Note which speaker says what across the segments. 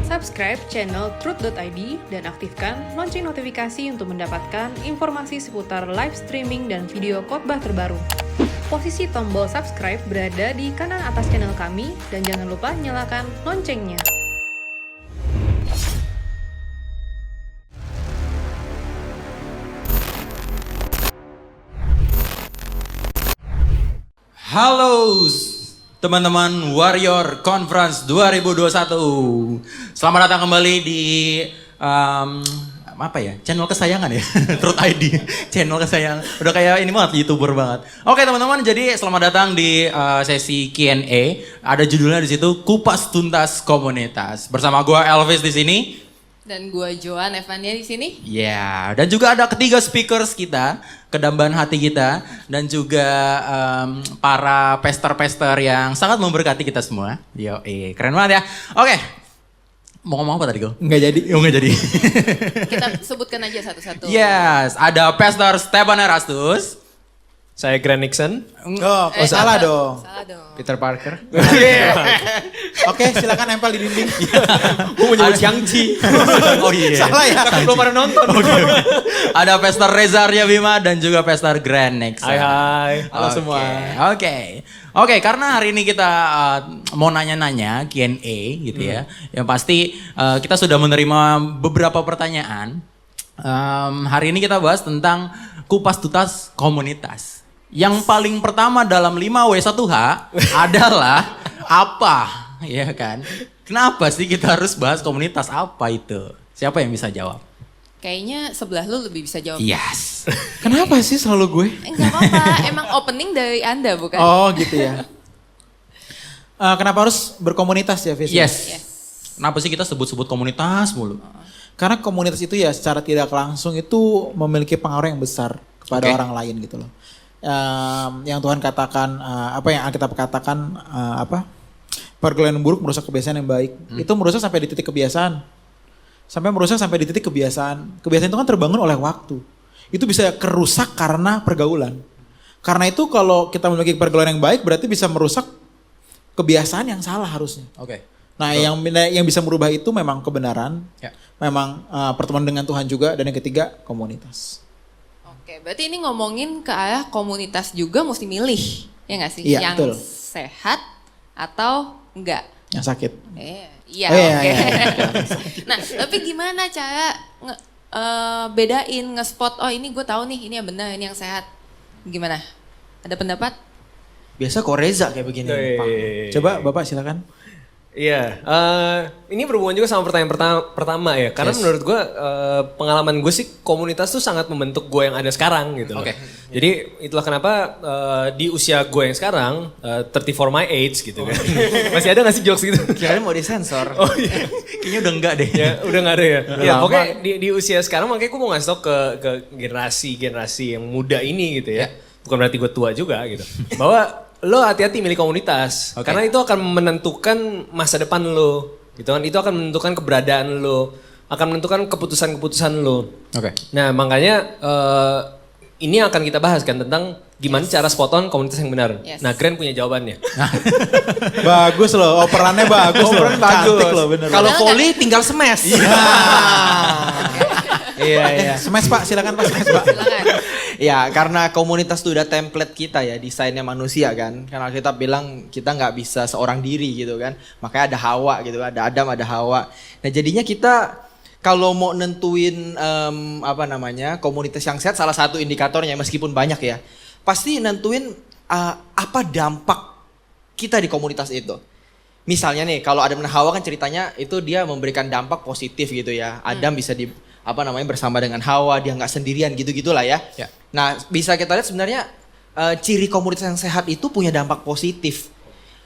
Speaker 1: Subscribe channel Truth.id dan aktifkan lonceng notifikasi untuk mendapatkan informasi seputar live streaming dan video khotbah terbaru. Posisi tombol subscribe berada di kanan atas channel kami dan jangan lupa nyalakan loncengnya.
Speaker 2: Halo teman-teman Warrior Conference 2021. Selamat datang kembali di channel kesayangan ya, Truth ID, channel kesayangan. Udah kayak ini banget, YouTuber banget. Oke teman-teman, jadi selamat datang di sesi Q&A. Ada judulnya di situ, Kupas Tuntas Komunitas. Bersama gue Elvis di sini.
Speaker 1: Dan gue Joan Evania di sini.
Speaker 2: Ya, dan juga ada ketiga speakers kita, kedambahan hati kita, dan juga para pester-pester yang sangat memberkati kita semua. Yo, keren banget ya. Oke, mau ngomong apa tadi gue?
Speaker 3: Nggak jadi.
Speaker 2: Nggak jadi.
Speaker 1: Kita sebutkan aja satu-satu.
Speaker 2: Yes, ada Pastor Stefan Erastus.
Speaker 4: Saya Grant Nixon.
Speaker 3: Salah dong.
Speaker 1: Salah dong.
Speaker 4: Peter Parker.
Speaker 3: Oke, silakan nempel di dinding.
Speaker 4: Gue mau nyebut Shang-Chi.
Speaker 2: Oh iya.
Speaker 3: Salah ya.
Speaker 4: Belum pada nonton.
Speaker 2: Ada Pastor Reza Arya Bima dan juga Pastor Grant Nixon.
Speaker 4: Hai.
Speaker 3: Halo semua.
Speaker 2: Oke, karena hari ini kita mau nanya-nanya Q&A gitu ya. Yang pasti kita sudah menerima beberapa pertanyaan. Hari ini kita bahas tentang kupas tuntas komunitas. Yang paling pertama dalam 5W1H adalah apa? Ya kan? Kenapa sih kita harus bahas komunitas, apa itu? Siapa yang bisa jawab?
Speaker 1: Kayaknya sebelah lu lebih bisa jawab.
Speaker 2: Yes.
Speaker 3: Kenapa sih selalu gue?
Speaker 1: Enggak apa-apa, emang opening dari Anda bukan?
Speaker 3: Oh gitu ya. Kenapa harus berkomunitas ya, Fis?
Speaker 2: Yes.
Speaker 1: Yes.
Speaker 2: Kenapa sih kita sebut-sebut komunitas mulu?
Speaker 3: Karena komunitas itu ya secara tidak langsung itu memiliki pengaruh yang besar kepada orang lain gitu loh. Yang Tuhan katakan, apa yang Alkitab katakan, pergaulan yang buruk merusak kebiasaan yang baik. Itu merusak sampai di titik kebiasaan. Merusak sampai di titik kebiasaan. Kebiasaan itu kan terbangun oleh waktu. Itu bisa kerusak karena pergaulan. Karena itu kalau kita memiliki pergaulan yang baik berarti bisa merusak kebiasaan yang salah harusnya.
Speaker 2: Oke.
Speaker 3: Nah, yang bisa merubah itu memang kebenaran, memang pertemuan dengan Tuhan juga, dan yang ketiga komunitas.
Speaker 1: Oke, berarti ini ngomongin ke arah komunitas juga mesti milih, ya nggak sih?
Speaker 3: Iya,
Speaker 1: yang
Speaker 3: betul.
Speaker 1: sehat atau enggak?
Speaker 3: Yang sakit.
Speaker 1: Iya,
Speaker 3: Iya,
Speaker 1: oke.
Speaker 3: iya.
Speaker 1: Nah, tapi gimana cara bedain, nge-spot, oh ini gue tahu nih, ini yang benar, ini yang sehat. Gimana? Ada pendapat?
Speaker 5: Biasa kok Reza kayak begini. Pak.
Speaker 3: Coba Bapak silakan.
Speaker 4: Iya, ini berhubungan juga sama pertanyaan pertama ya. Karena menurut gue, pengalaman gue sih komunitas tuh sangat membentuk gue yang ada sekarang gitu loh.
Speaker 2: Oke.
Speaker 4: Jadi itulah kenapa di usia gue yang sekarang, 34 my age gitu kan. Masih ada gak sih jokes gitu?
Speaker 5: Kirain mau disensor.
Speaker 4: Oh iya.
Speaker 2: Kayaknya udah enggak deh.
Speaker 4: Ya udah gak ada ya. Ya
Speaker 3: lama.
Speaker 4: pokoknya di usia sekarang makanya gue mau ngasih tau ke generasi yang muda ini gitu ya. Bukan berarti gue tua juga gitu. Bahwa lo hati-hati milih komunitas. Karena itu akan menentukan masa depan lo. Gitu kan. Itu akan menentukan keberadaan lo. Akan menentukan keputusan-keputusan lo.
Speaker 2: Oke.
Speaker 4: Nah makanya ini akan kita bahas kan tentang gimana cara spot on komunitas yang benar.
Speaker 1: Yes.
Speaker 4: Nah Grant punya jawabannya.
Speaker 3: Bagus loh, operannya bagus loh. Cantik loh, bener.
Speaker 5: Kalau volley tinggal smash. Iya.
Speaker 3: Smash Pak, silakan Pak, smash Pak.
Speaker 1: Silakan.
Speaker 5: Ya karena komunitas itu udah template kita ya, desainnya manusia kan. Karena kita bilang kita nggak bisa seorang diri gitu kan. Makanya ada Hawa gitu, ada Adam, ada Hawa. Nah jadinya kita kalau mau nentuin komunitas yang sehat, salah satu indikatornya meskipun banyak ya, pasti nentuin apa dampak kita di komunitas itu. Misalnya nih, kalau Adam dan Hawa kan ceritanya itu dia memberikan dampak positif gitu ya. Adam bisa bersama dengan Hawa, dia nggak sendirian gitu-gitulah ya. Nah, bisa kita lihat sebenarnya ciri komunitas yang sehat itu punya dampak positif.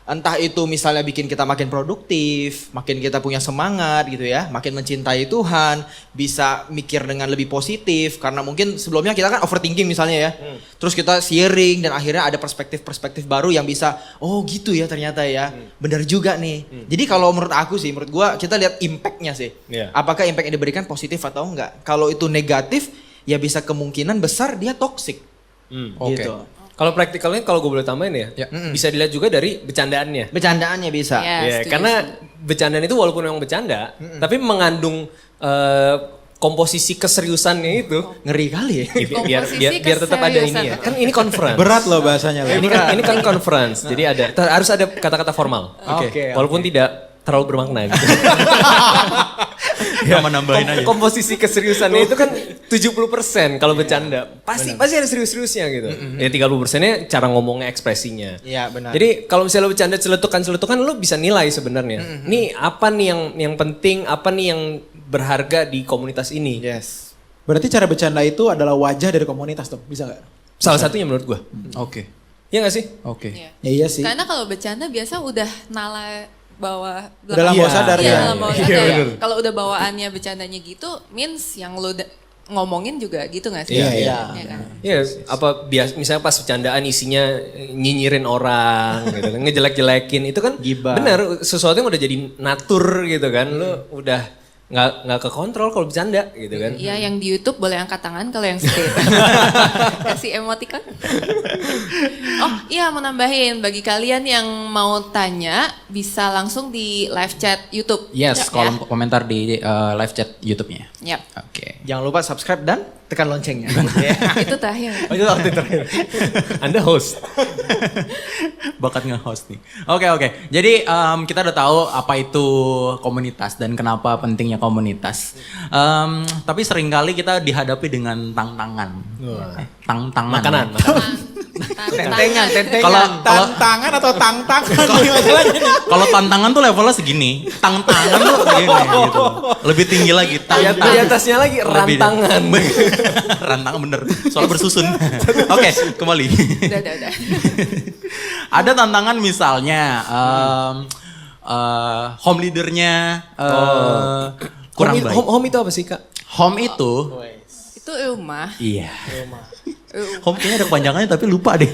Speaker 5: Entah itu misalnya bikin kita makin produktif, makin kita punya semangat gitu ya, makin mencintai Tuhan, bisa mikir dengan lebih positif karena mungkin sebelumnya kita kan overthinking misalnya ya. Terus kita sharing dan akhirnya ada perspektif-perspektif baru yang bisa, oh gitu ya ternyata ya, benar juga nih. Jadi kalau menurut aku sih, menurut gua kita lihat impact-nya sih. Apakah impact yang diberikan positif atau enggak. Kalau itu negatif, ya bisa kemungkinan besar dia toxic. Gitu.
Speaker 4: Kalau praktikalnya kalau gue boleh tambahin ya, bisa dilihat juga dari bercandaannya.
Speaker 5: Bercandaannya bisa.
Speaker 6: Ya,
Speaker 4: Iya,
Speaker 6: setuju,
Speaker 4: karena
Speaker 6: setuju.
Speaker 4: bercandaan itu walaupun memang bercanda, tapi mengandung komposisi keseriusannya itu.
Speaker 5: Ngeri kali ya.
Speaker 4: Biar tetap ada ini ya. Kan ini conference.
Speaker 3: Berat loh bahasanya.
Speaker 4: Ini kan conference. Jadi harus ada kata-kata formal.
Speaker 5: Oke.
Speaker 4: Walaupun tidak terlalu bermakna gitu.
Speaker 2: Ya, menambahin aja.
Speaker 4: Komposisi keseriusannya itu kan 70% kalau bercanda. Pasti ada serius-seriusnya gitu. Ya 30%-nya cara ngomongnya, ekspresinya.
Speaker 5: Iya, benar.
Speaker 4: Jadi kalau misalnya lo bercanda celetukan lo bisa nilai sebenarnya. Nih apa nih yang penting, apa nih yang berharga di komunitas ini.
Speaker 5: Yes.
Speaker 3: Berarti cara bercanda itu adalah wajah dari komunitas dong, bisa nggak?
Speaker 4: Salah satunya menurut gua.
Speaker 2: Oke.
Speaker 4: Iya gak sih?
Speaker 2: Oke.
Speaker 6: Iya.
Speaker 3: Ya iya sih.
Speaker 6: Karena kalau bercanda biasa udah nala bawah
Speaker 3: Dalam bawah sadar
Speaker 6: iya,
Speaker 3: ya.
Speaker 6: dalam bawah
Speaker 4: Iya,
Speaker 6: sadar ya.
Speaker 4: bener.
Speaker 6: Kalau udah bawaannya bercandanya gitu, means yang lo ngomongin juga gitu gak sih?
Speaker 3: Iya, iya.
Speaker 6: Iya kan?
Speaker 4: Iya, apa misalnya pas bercandaan isinya nyinyirin orang gitu kan, ngejelek-jelekin itu kan
Speaker 5: Gibah.
Speaker 4: benar sesuatu yang udah jadi natur gitu kan. Lu udah nggak kekontrol kalau bercanda gitu kan.
Speaker 6: Iya, yang di YouTube boleh angkat tangan kalau yang straight. Kasih emoticon. Oh iya, mau nambahin bagi kalian yang mau tanya bisa langsung di live chat YouTube.
Speaker 2: Yes,
Speaker 6: Ya.
Speaker 2: kolom komentar di live chat YouTube-nya.
Speaker 6: Yap.
Speaker 2: Oke.
Speaker 5: Jangan lupa subscribe dan tekan loncengnya.
Speaker 6: Itu terakhir.
Speaker 4: Oh, itu waktu terakhir. Anda host.
Speaker 2: Bakat nge-host nih. Oke. Jadi kita udah tahu apa itu komunitas dan kenapa pentingnya komunitas. Tapi seringkali kita dihadapi dengan tantangan. Tantangan.
Speaker 4: Makanan.
Speaker 5: Tentengan.
Speaker 2: Kalau
Speaker 3: Tantangan atau tang-tangan nih masalahnya nih.
Speaker 2: kalau tantangan tuh levelnya segini, tantangan tuh segini gitu. Lebih tinggi lagi
Speaker 4: Di
Speaker 2: tantangan.
Speaker 4: atasnya lagi
Speaker 2: Lebih-
Speaker 4: rantangan.
Speaker 2: Rantangan bener. Soalnya bersusun. Oke, kembali.
Speaker 6: Udah.
Speaker 2: Ada tantangan misalnya home leadernya kurang baik.
Speaker 4: Home itu apa sih Kak?
Speaker 2: Home itu,
Speaker 6: Itu rumah.
Speaker 2: iya. Home kayaknya ada kepanjangannya tapi lupa deh.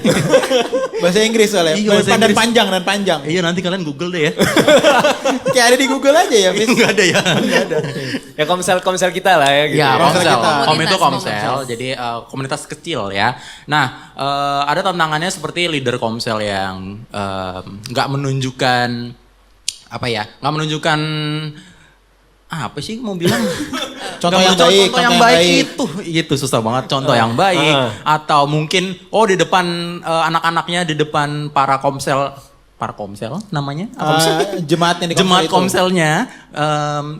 Speaker 3: Bahasa Inggris soalnya.
Speaker 2: Iya, bahasa
Speaker 3: dan
Speaker 2: Inggris.
Speaker 3: panjang.
Speaker 2: Iya nanti kalian Google deh ya.
Speaker 3: Kayak ada di Google aja ya, Fis.
Speaker 2: Enggak ada ya.
Speaker 4: Ya komsel kita lah ya gitu.
Speaker 2: Ya,
Speaker 3: Komsel
Speaker 2: komsel.
Speaker 3: kita.
Speaker 2: Home itu komsel,
Speaker 6: Komunitas.
Speaker 2: jadi komunitas kecil ya. Nah, ada tantangannya seperti leader komsel yang nggak menunjukkan apa ya, nggak menunjukkan apa sih mau bilang
Speaker 3: Contoh
Speaker 2: Nggak
Speaker 3: yang
Speaker 2: menunjukkan
Speaker 3: baik,
Speaker 2: contoh yang baik itu susah banget contoh yang baik atau mungkin di depan anak-anaknya di depan para komsel namanya apa sih?
Speaker 3: Jemaatnya di
Speaker 2: Jemaat
Speaker 3: itu.
Speaker 2: komselnya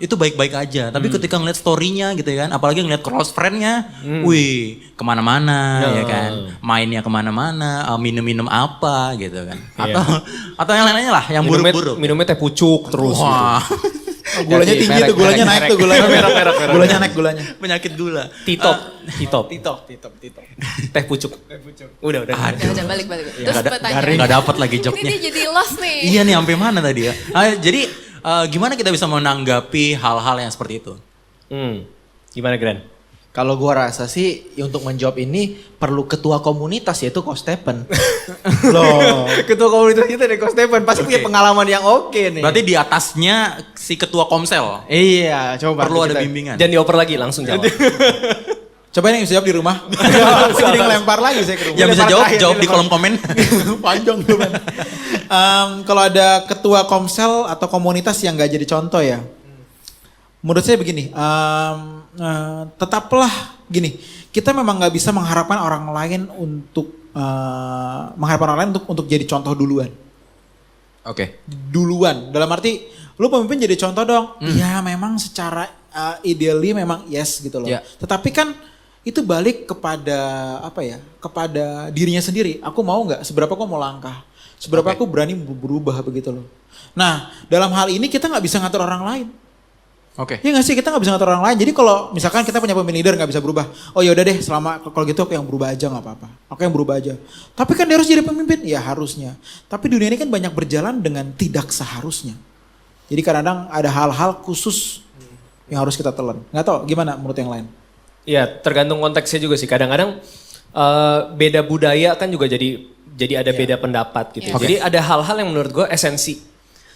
Speaker 2: itu baik-baik aja, tapi ketika ngeliat story-nya gitu ya kan, apalagi ngeliat close friend-nya, wih kemana-mana ya kan, mainnya kemana-mana, minum-minum apa gitu kan, atau yang lain-lainnya lah, yang buruk-buruk.
Speaker 4: Minumnya teh pucuk terus gitu.
Speaker 2: Wah,
Speaker 3: Gulanya tinggi tuh, gulanya naik tuh, gulanya. Gulanya naik gulanya.
Speaker 2: penyakit gula.
Speaker 4: Titop.
Speaker 5: Titop.
Speaker 4: Teh pucuk. Udah.
Speaker 6: Udah balik. Terus pertanyaan.
Speaker 2: Nggak dapat lagi
Speaker 6: Ini
Speaker 2: joknya.
Speaker 6: dia jadi lost nih.
Speaker 2: Iya nih, sampai mana tadi ya? Jadi gimana kita bisa menanggapi hal-hal yang seperti itu?
Speaker 4: Gimana Gran?
Speaker 5: Kalau gua rasa sih untuk menjawab ini perlu ketua komunitas yaitu Coach Stephen.
Speaker 3: Loh.
Speaker 5: Ketua komunitas kita nih Coach Stephen pasti punya pengalaman yang oke nih.
Speaker 2: Berarti di atasnya si ketua komsel
Speaker 5: Iya, coba
Speaker 2: perlu ada
Speaker 5: kita-
Speaker 2: bimbingan.
Speaker 4: Jangan dioper lagi, langsung jawab.
Speaker 3: Coba yang bisa jawab di rumah. Jadi ngelempar lagi saya ke rumah.
Speaker 2: Yang bisa
Speaker 5: Lempar
Speaker 2: jawab,
Speaker 5: terakhir,
Speaker 2: jawab di
Speaker 5: lempar.
Speaker 2: kolom komen.
Speaker 3: Panjang tuh man. Kalau ada ketua komsel atau komunitas yang gak jadi contoh ya. Menurut saya begini, tetaplah gini, kita memang nggak bisa mengharapkan orang lain untuk untuk jadi contoh duluan.
Speaker 2: Oke.
Speaker 3: Duluan, dalam arti lu pemimpin jadi contoh dong. Ya memang secara ideally memang yes gitu loh.
Speaker 2: Ya.
Speaker 3: Tetapi kan itu balik kepada apa ya? Kepada dirinya sendiri. Aku mau nggak? Seberapa aku mau langkah? Seberapa aku berani berubah begitu loh. Nah dalam hal ini kita nggak bisa ngatur orang lain.
Speaker 2: Oke.
Speaker 3: Ya nggak sih, kita nggak bisa ngatur orang lain. Jadi kalau misalkan kita punya pemimpin leader nggak bisa berubah, oh ya udah deh, selama kalau gitu aku yang berubah aja nggak apa-apa. Aku yang berubah aja. Tapi kan dia harus jadi pemimpin, ya harusnya. Tapi dunia ini kan banyak berjalan dengan tidak seharusnya. Jadi kadang-kadang ada hal-hal khusus yang harus kita telan. Nggak tahu gimana menurut yang lain.
Speaker 4: Iya, tergantung konteksnya juga sih. Kadang-kadang beda budaya kan juga jadi ada beda pendapat gitu.
Speaker 2: Oke.
Speaker 4: Jadi ada hal-hal yang menurut gue esensi.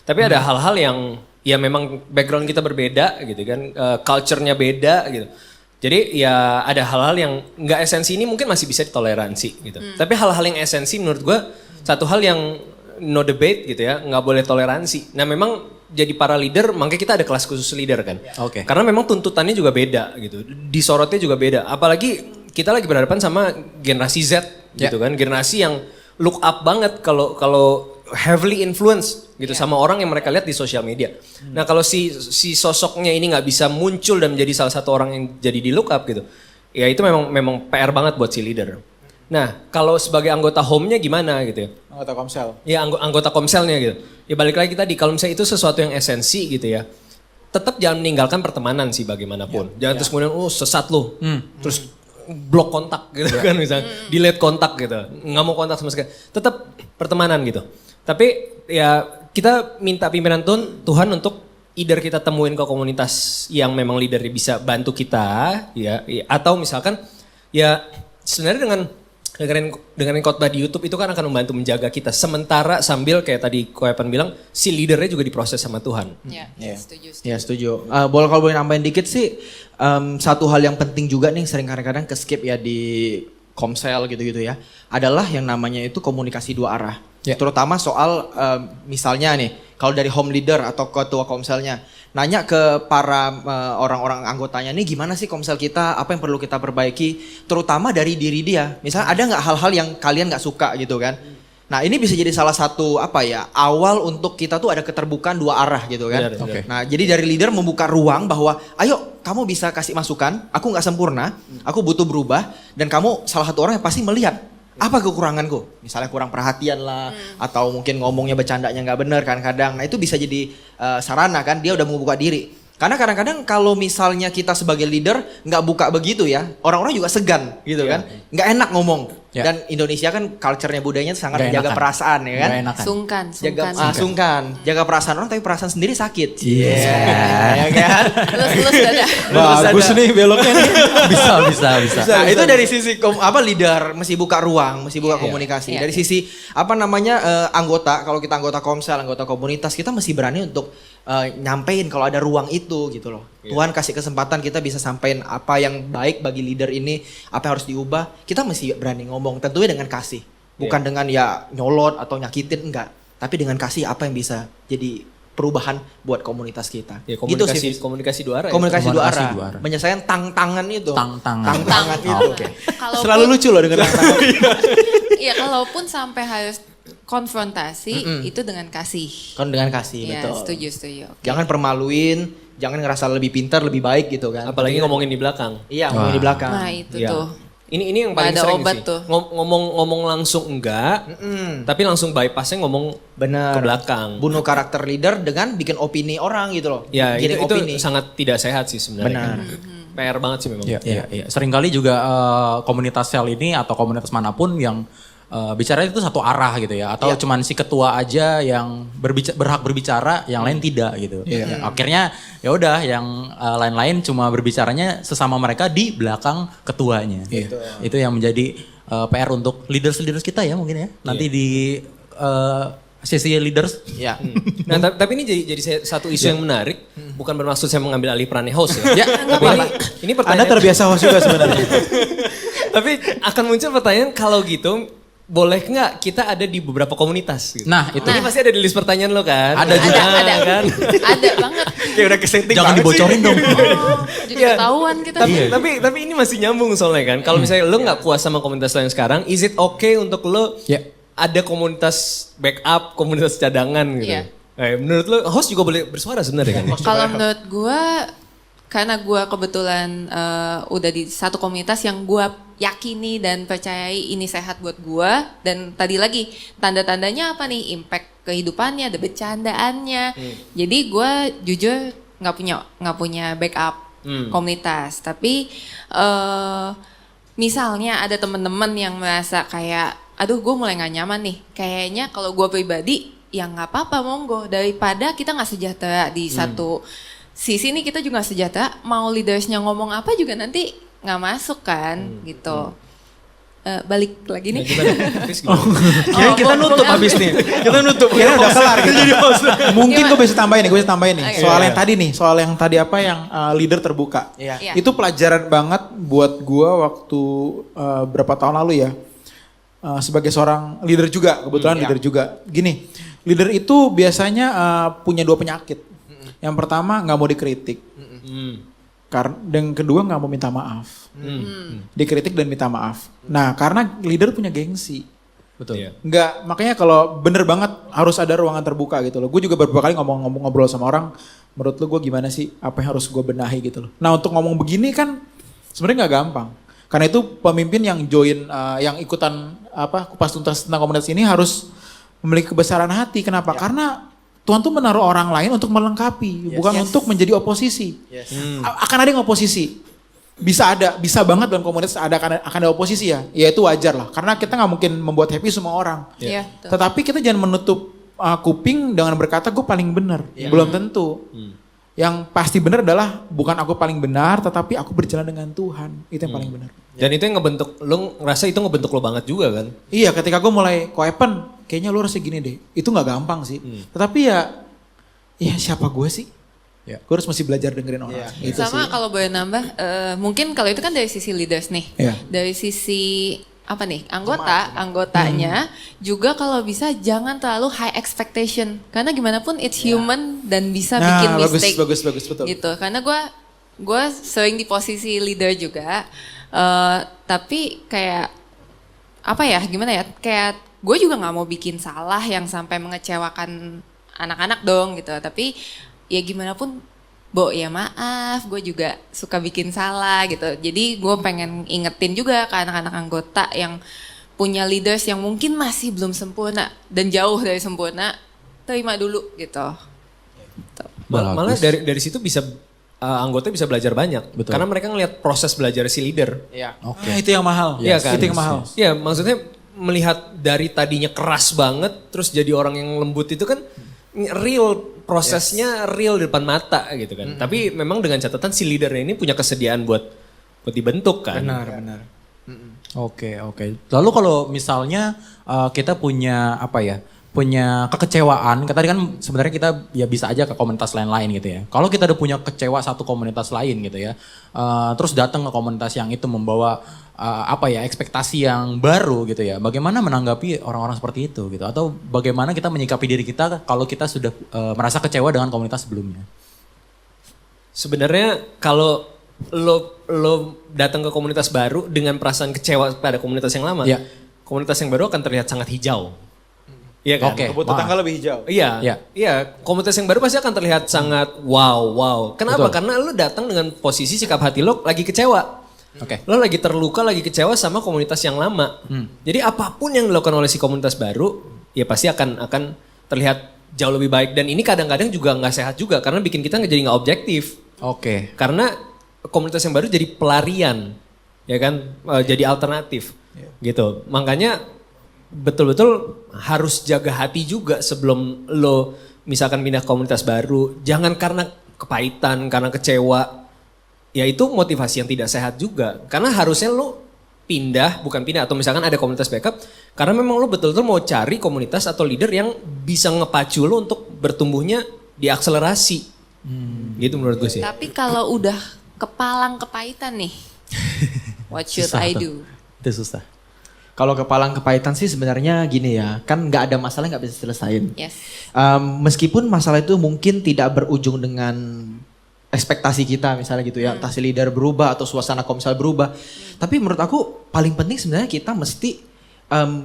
Speaker 4: Tapi ada hal-hal yang ya memang background kita berbeda gitu kan, culture-nya beda gitu. Jadi ya ada hal-hal yang nggak esensi ini mungkin masih bisa ditoleransi gitu. Tapi hal-hal yang esensi menurut gue satu hal yang no debate gitu ya, nggak boleh toleransi. Nah memang jadi para leader, makanya kita ada kelas khusus leader kan.
Speaker 2: Oke.
Speaker 4: Karena memang tuntutannya juga beda gitu, disorotnya juga beda. Apalagi kita lagi berhadapan sama generasi Z gitu kan, generasi yang look up banget kalau heavily influence gitu sama orang yang mereka lihat di sosial media. Nah kalau si sosoknya ini nggak bisa muncul dan menjadi salah satu orang yang jadi di look up gitu, ya itu memang PR banget buat si leader. Nah kalau sebagai anggota home-nya gimana gitu ya?
Speaker 3: Anggota Komsel.
Speaker 4: Ya anggota komselnya gitu. Ya balik lagi tadi kalau misalnya itu sesuatu yang esensi gitu ya, tetap jangan meninggalkan pertemanan sih bagaimanapun. Jangan terus kemudian sesat lu, terus blok kontak gitu kan misalnya, delete kontak gitu, nggak mau kontak sama sekali. Tetap pertemanan gitu. Tapi ya kita minta pimpinan Tuhan untuk either kita temuin ke komunitas yang memang leadernya bisa bantu kita ya, atau misalkan ya sebenarnya dengan dengerin khotbah di YouTube itu kan akan membantu menjaga kita sementara sambil kayak tadi Koepan bilang si leadernya juga diproses sama Tuhan.
Speaker 6: Setuju.
Speaker 5: Ya setuju. Kalau boleh nambahin dikit sih, satu hal yang penting juga nih sering kadang-kadang ke skip ya di komsel gitu-gitu ya, adalah yang namanya itu komunikasi dua arah. Terutama soal misalnya nih, kalau dari home leader atau ketua komselnya, nanya ke para orang-orang anggotanya nih gimana sih komsel kita, apa yang perlu kita perbaiki, terutama dari diri dia. Misalnya ada nggak hal-hal yang kalian nggak suka gitu kan. Nah ini bisa jadi salah satu awal untuk kita tuh ada keterbukaan dua arah gitu kan.
Speaker 4: Benar.
Speaker 5: Nah jadi dari leader membuka ruang bahwa ayo kamu bisa kasih masukan, aku nggak sempurna, aku butuh berubah, dan kamu salah satu orang yang pasti melihat apa kekuranganku, misalnya kurang perhatian lah, atau mungkin ngomongnya bercandanya nggak benar kan kadang. Nah itu bisa jadi sarana kan, dia udah membuka diri. Karena kadang-kadang kalau misalnya kita sebagai leader nggak buka begitu ya, orang-orang juga segan gitu kan, nggak enak ngomong. Dan Indonesia kan culture-nya, budayanya sangat
Speaker 2: Gak
Speaker 5: menjaga
Speaker 2: enakan.
Speaker 5: perasaan ya kan.
Speaker 2: Gak enakan.
Speaker 6: Sungkan.
Speaker 5: Jaga perasaan orang tapi perasaan sendiri sakit.
Speaker 2: Iya.
Speaker 5: Ya kan?
Speaker 6: Lulus dada.
Speaker 3: Bagus nih beloknya nih.
Speaker 2: bisa.
Speaker 5: Nah, itu dari sisi leader mesti buka ruang, mesti buka komunikasi. Dari sisi anggota, kalau kita anggota komsel, anggota komunitas, kita mesti berani untuk nyampein kalau ada ruang itu gitu loh. Tuhan kasih kesempatan kita bisa sampein apa yang baik bagi leader ini, apa yang harus diubah. Kita mesti berani ngomong, tentunya dengan kasih. Bukan dengan ya nyolot atau nyakitin, enggak. Tapi dengan kasih apa yang bisa jadi perubahan buat komunitas kita.
Speaker 4: Ya,
Speaker 5: Gitu sih.
Speaker 4: komunikasi dua arah.
Speaker 5: Komunikasi dua
Speaker 2: Komunikasi
Speaker 5: arah.
Speaker 2: dua arah.
Speaker 5: Menyelesaikan tang-tangan itu.
Speaker 2: Tang-tangan.
Speaker 5: itu.
Speaker 2: Oke.
Speaker 3: Selalu lucu loh dengan tang-tangan.
Speaker 6: Iya, kalaupun sampai harus konfrontasi itu dengan kasih.
Speaker 5: Kan dengan kasih,
Speaker 6: Ya,
Speaker 5: betul.
Speaker 6: setuju. Oke.
Speaker 5: Jangan permaluin, jangan ngerasa lebih pintar, lebih baik gitu kan.
Speaker 4: Apalagi ngomongin di belakang.
Speaker 5: Iya, ngomongin di belakang.
Speaker 6: Nah itu
Speaker 4: Iya.
Speaker 6: tuh.
Speaker 4: Ini yang
Speaker 6: Nggak
Speaker 4: paling
Speaker 6: ada
Speaker 4: sering
Speaker 6: obat
Speaker 4: sih.
Speaker 6: tuh.
Speaker 4: Ngomong langsung enggak, tapi langsung bypassnya ngomong
Speaker 5: Benar.
Speaker 4: ke belakang.
Speaker 5: Bunuh karakter leader dengan bikin opini orang gitu loh.
Speaker 4: Ya itu
Speaker 5: Giring opini.
Speaker 4: sangat tidak sehat sih sebenarnya.
Speaker 5: Benar.
Speaker 4: PR banget sih memang.
Speaker 2: Iya. Seringkali juga komunitas sel ini atau komunitas manapun yang bicara itu satu arah gitu ya, atau cuman si ketua aja yang berhak berbicara, yang lain tidak gitu. Ya, akhirnya ya udah yang lain-lain cuma berbicaranya sesama mereka di belakang ketuanya. Itu yang menjadi PR untuk leaders kita ya mungkin ya. Nanti di sesi leaders.
Speaker 5: Ya.
Speaker 4: Nah tapi ini jadi satu isu yang menarik. Bukan bermaksud saya mengambil alih perannya host ya. Tapi ini pertanyaan.
Speaker 3: Anda terbiasa host juga sebenarnya.
Speaker 4: Tapi akan muncul pertanyaan kalau gitu. Boleh nggak kita ada di beberapa komunitas? Gitu.
Speaker 2: Nah itu
Speaker 4: Ini pasti ada di list pertanyaan lo kan?
Speaker 2: Ada juga.
Speaker 6: Ada
Speaker 4: kan?
Speaker 6: Ada banget.
Speaker 4: Kayak udah kesetting
Speaker 2: jangan
Speaker 4: banget
Speaker 2: dibocorin
Speaker 4: sih.
Speaker 2: dong.
Speaker 6: Jadi
Speaker 4: Iya.
Speaker 6: ketahuan kita.
Speaker 4: Tapi ini masih nyambung soalnya kan. Kalau misalnya lo nggak puas sama komunitas lo yang sekarang, is it okay untuk lo ada komunitas backup, komunitas cadangan gitu?
Speaker 6: Iya.
Speaker 4: Menurut lo host juga boleh bersuara sebenarnya kan?
Speaker 6: Kalau menurut gue, karena gue kebetulan udah di satu komunitas yang gue yakini dan percayai ini sehat buat gue, dan tadi lagi tanda-tandanya apa nih, impact kehidupannya, ada bercandaannya. Jadi gue jujur nggak punya backup komunitas, tapi misalnya ada teman-teman yang merasa kayak, aduh gue mulai nggak nyaman nih, kayaknya kalau gue pribadi ya nggak apa-apa, monggo, daripada kita nggak sejahtera di satu sisi nih, kita juga nggak sejahtera, mau leadersnya ngomong apa juga nanti nggak masuk kan gitu. balik lagi nih.
Speaker 4: Kira kita nutup habis nih. Kita nutup.
Speaker 3: Kira udah kelar gitu. Mungkin gue bisa tambahin nih,
Speaker 6: Oke.
Speaker 3: soal yang tadi nih, soal yang tadi apa yang leader terbuka.
Speaker 5: Iya.
Speaker 6: Iya.
Speaker 3: Itu pelajaran banget buat gue waktu berapa tahun lalu ya. Sebagai seorang leader juga, kebetulan leader juga. Gini, leader itu biasanya punya dua penyakit. Yang pertama nggak mau dikritik. Dan kedua nggak mau minta maaf. Dikritik dan minta maaf. Nah, karena leader punya gengsi.
Speaker 2: Betul.
Speaker 4: Iya.
Speaker 3: Enggak, makanya kalau bener banget harus ada ruangan terbuka gitu loh. Gue juga beberapa kali ngobrol sama orang, menurut lu gue gimana sih, apa yang harus gue benahi gitu loh. Nah untuk ngomong begini kan sebenarnya nggak gampang. Karena itu pemimpin yang join, yang ikutan kupas tuntas tentang komunitas ini harus memiliki kebesaran hati. Kenapa? Karena Tuhan tuh menaruh orang lain untuk melengkapi, bukan untuk menjadi oposisi. Akan ada yang oposisi. Bisa banget dalam komunitas akan ada oposisi ya itu wajar lah karena kita nggak mungkin membuat happy semua orang.
Speaker 6: Iya.
Speaker 3: Tetapi kita jangan menutup kuping dengan berkata gue paling benar. Belum tentu. Yang pasti benar adalah bukan aku paling benar tetapi aku berjalan dengan Tuhan, itu yang paling benar.
Speaker 4: Dan itu yang ngebentuk, lo ngerasa itu ngebentuk lo banget juga kan?
Speaker 3: Iya, ketika gue mulai koepen kayaknya lu harusnya gini deh, itu nggak gampang sih. Tetapi ya siapa gue sih?
Speaker 2: Ya.
Speaker 3: Gue harus mesti belajar dengerin orang. Itu
Speaker 6: Sama
Speaker 3: sih.
Speaker 6: kalau boleh nambah, mungkin kalau itu kan dari sisi leaders nih,
Speaker 3: Iya.
Speaker 6: dari sisi apa nih anggotanya juga kalau bisa jangan terlalu high expectation karena gimana pun it's human dan bisa bikin mistake.
Speaker 3: Bagus betul.
Speaker 6: Gitu karena gue sering di posisi leader juga, tapi kayak apa ya gimana ya kayak gue juga nggak mau bikin salah yang sampai mengecewakan anak-anak dong gitu tapi ya gimana pun ya maaf, gue juga suka bikin salah gitu. Jadi gue pengen ingetin juga ke anak-anak anggota yang punya leaders yang mungkin masih belum sempurna dan jauh dari sempurna, terima dulu gitu.
Speaker 4: Malah dari situ bisa anggota bisa belajar banyak.
Speaker 2: Betul.
Speaker 4: Karena mereka ngelihat proses belajar si leader.
Speaker 5: Iya.
Speaker 3: Itu yang mahal.
Speaker 4: Iya kan?
Speaker 3: Itu yang mahal.
Speaker 4: Iya, maksudnya melihat dari tadinya keras banget terus jadi orang yang lembut itu kan real prosesnya real di depan mata gitu kan. Tapi memang dengan catatan si leader ini punya kesediaan buat dibentuk kan.
Speaker 5: Benar.
Speaker 2: Oke. Lalu kalau misalnya kita punya punya kekecewaan, tadi kan sebenarnya kita ya bisa aja ke komunitas lain-lain gitu ya. Kalau kita udah punya kecewa satu komunitas lain gitu ya, terus datang ke komunitas yang itu membawa ekspektasi yang baru gitu ya. Bagaimana menanggapi orang-orang seperti itu gitu? Atau bagaimana kita menyikapi diri kita kalau kita sudah merasa kecewa dengan komunitas sebelumnya?
Speaker 4: Sebenarnya kalau lo datang ke komunitas baru dengan perasaan kecewa pada komunitas yang lama,
Speaker 2: Ya.
Speaker 4: komunitas yang baru akan terlihat sangat hijau. Iya kan?
Speaker 2: Oke.
Speaker 3: Kebun tetangga lebih hijau.
Speaker 4: Iya, komunitas yang baru pasti akan terlihat sangat wow. Kenapa?
Speaker 2: Betul.
Speaker 4: Karena lo datang dengan posisi sikap hati lo lagi kecewa.
Speaker 2: Oke.
Speaker 4: Lo lagi terluka, lagi kecewa sama komunitas yang lama. Jadi apapun yang dilakukan oleh si komunitas baru, ya pasti akan terlihat jauh lebih baik. Dan ini kadang-kadang juga nggak sehat juga karena bikin kita jadi nggak objektif.
Speaker 2: Oke.
Speaker 4: Karena komunitas yang baru jadi pelarian, ya kan, jadi alternatif, gitu. Makanya betul-betul harus jaga hati juga sebelum lo misalkan pindah komunitas baru. Jangan karena kepahitan, karena kecewa. Ya itu motivasi yang tidak sehat juga. Karena harusnya lo bukan pindah atau misalkan ada komunitas backup. Karena memang lo betul-betul mau cari komunitas atau leader yang bisa ngepacu lo untuk bertumbuhnya diakselerasi. Gitu menurut gue sih.
Speaker 6: Tapi kalau udah kepalang kepahitan nih, what should
Speaker 2: Susah
Speaker 6: I
Speaker 2: tuh.
Speaker 6: do?
Speaker 2: Itu susah.
Speaker 5: Kalau kepalang kepahitan sih sebenarnya gini ya, kan nggak ada masalah nggak bisa diselesain.
Speaker 6: Yes.
Speaker 5: Meskipun masalah itu mungkin tidak berujung dengan ekspektasi kita misalnya gitu ya, entah si leader berubah atau suasana komsel berubah. Tapi menurut aku paling penting sebenarnya kita mesti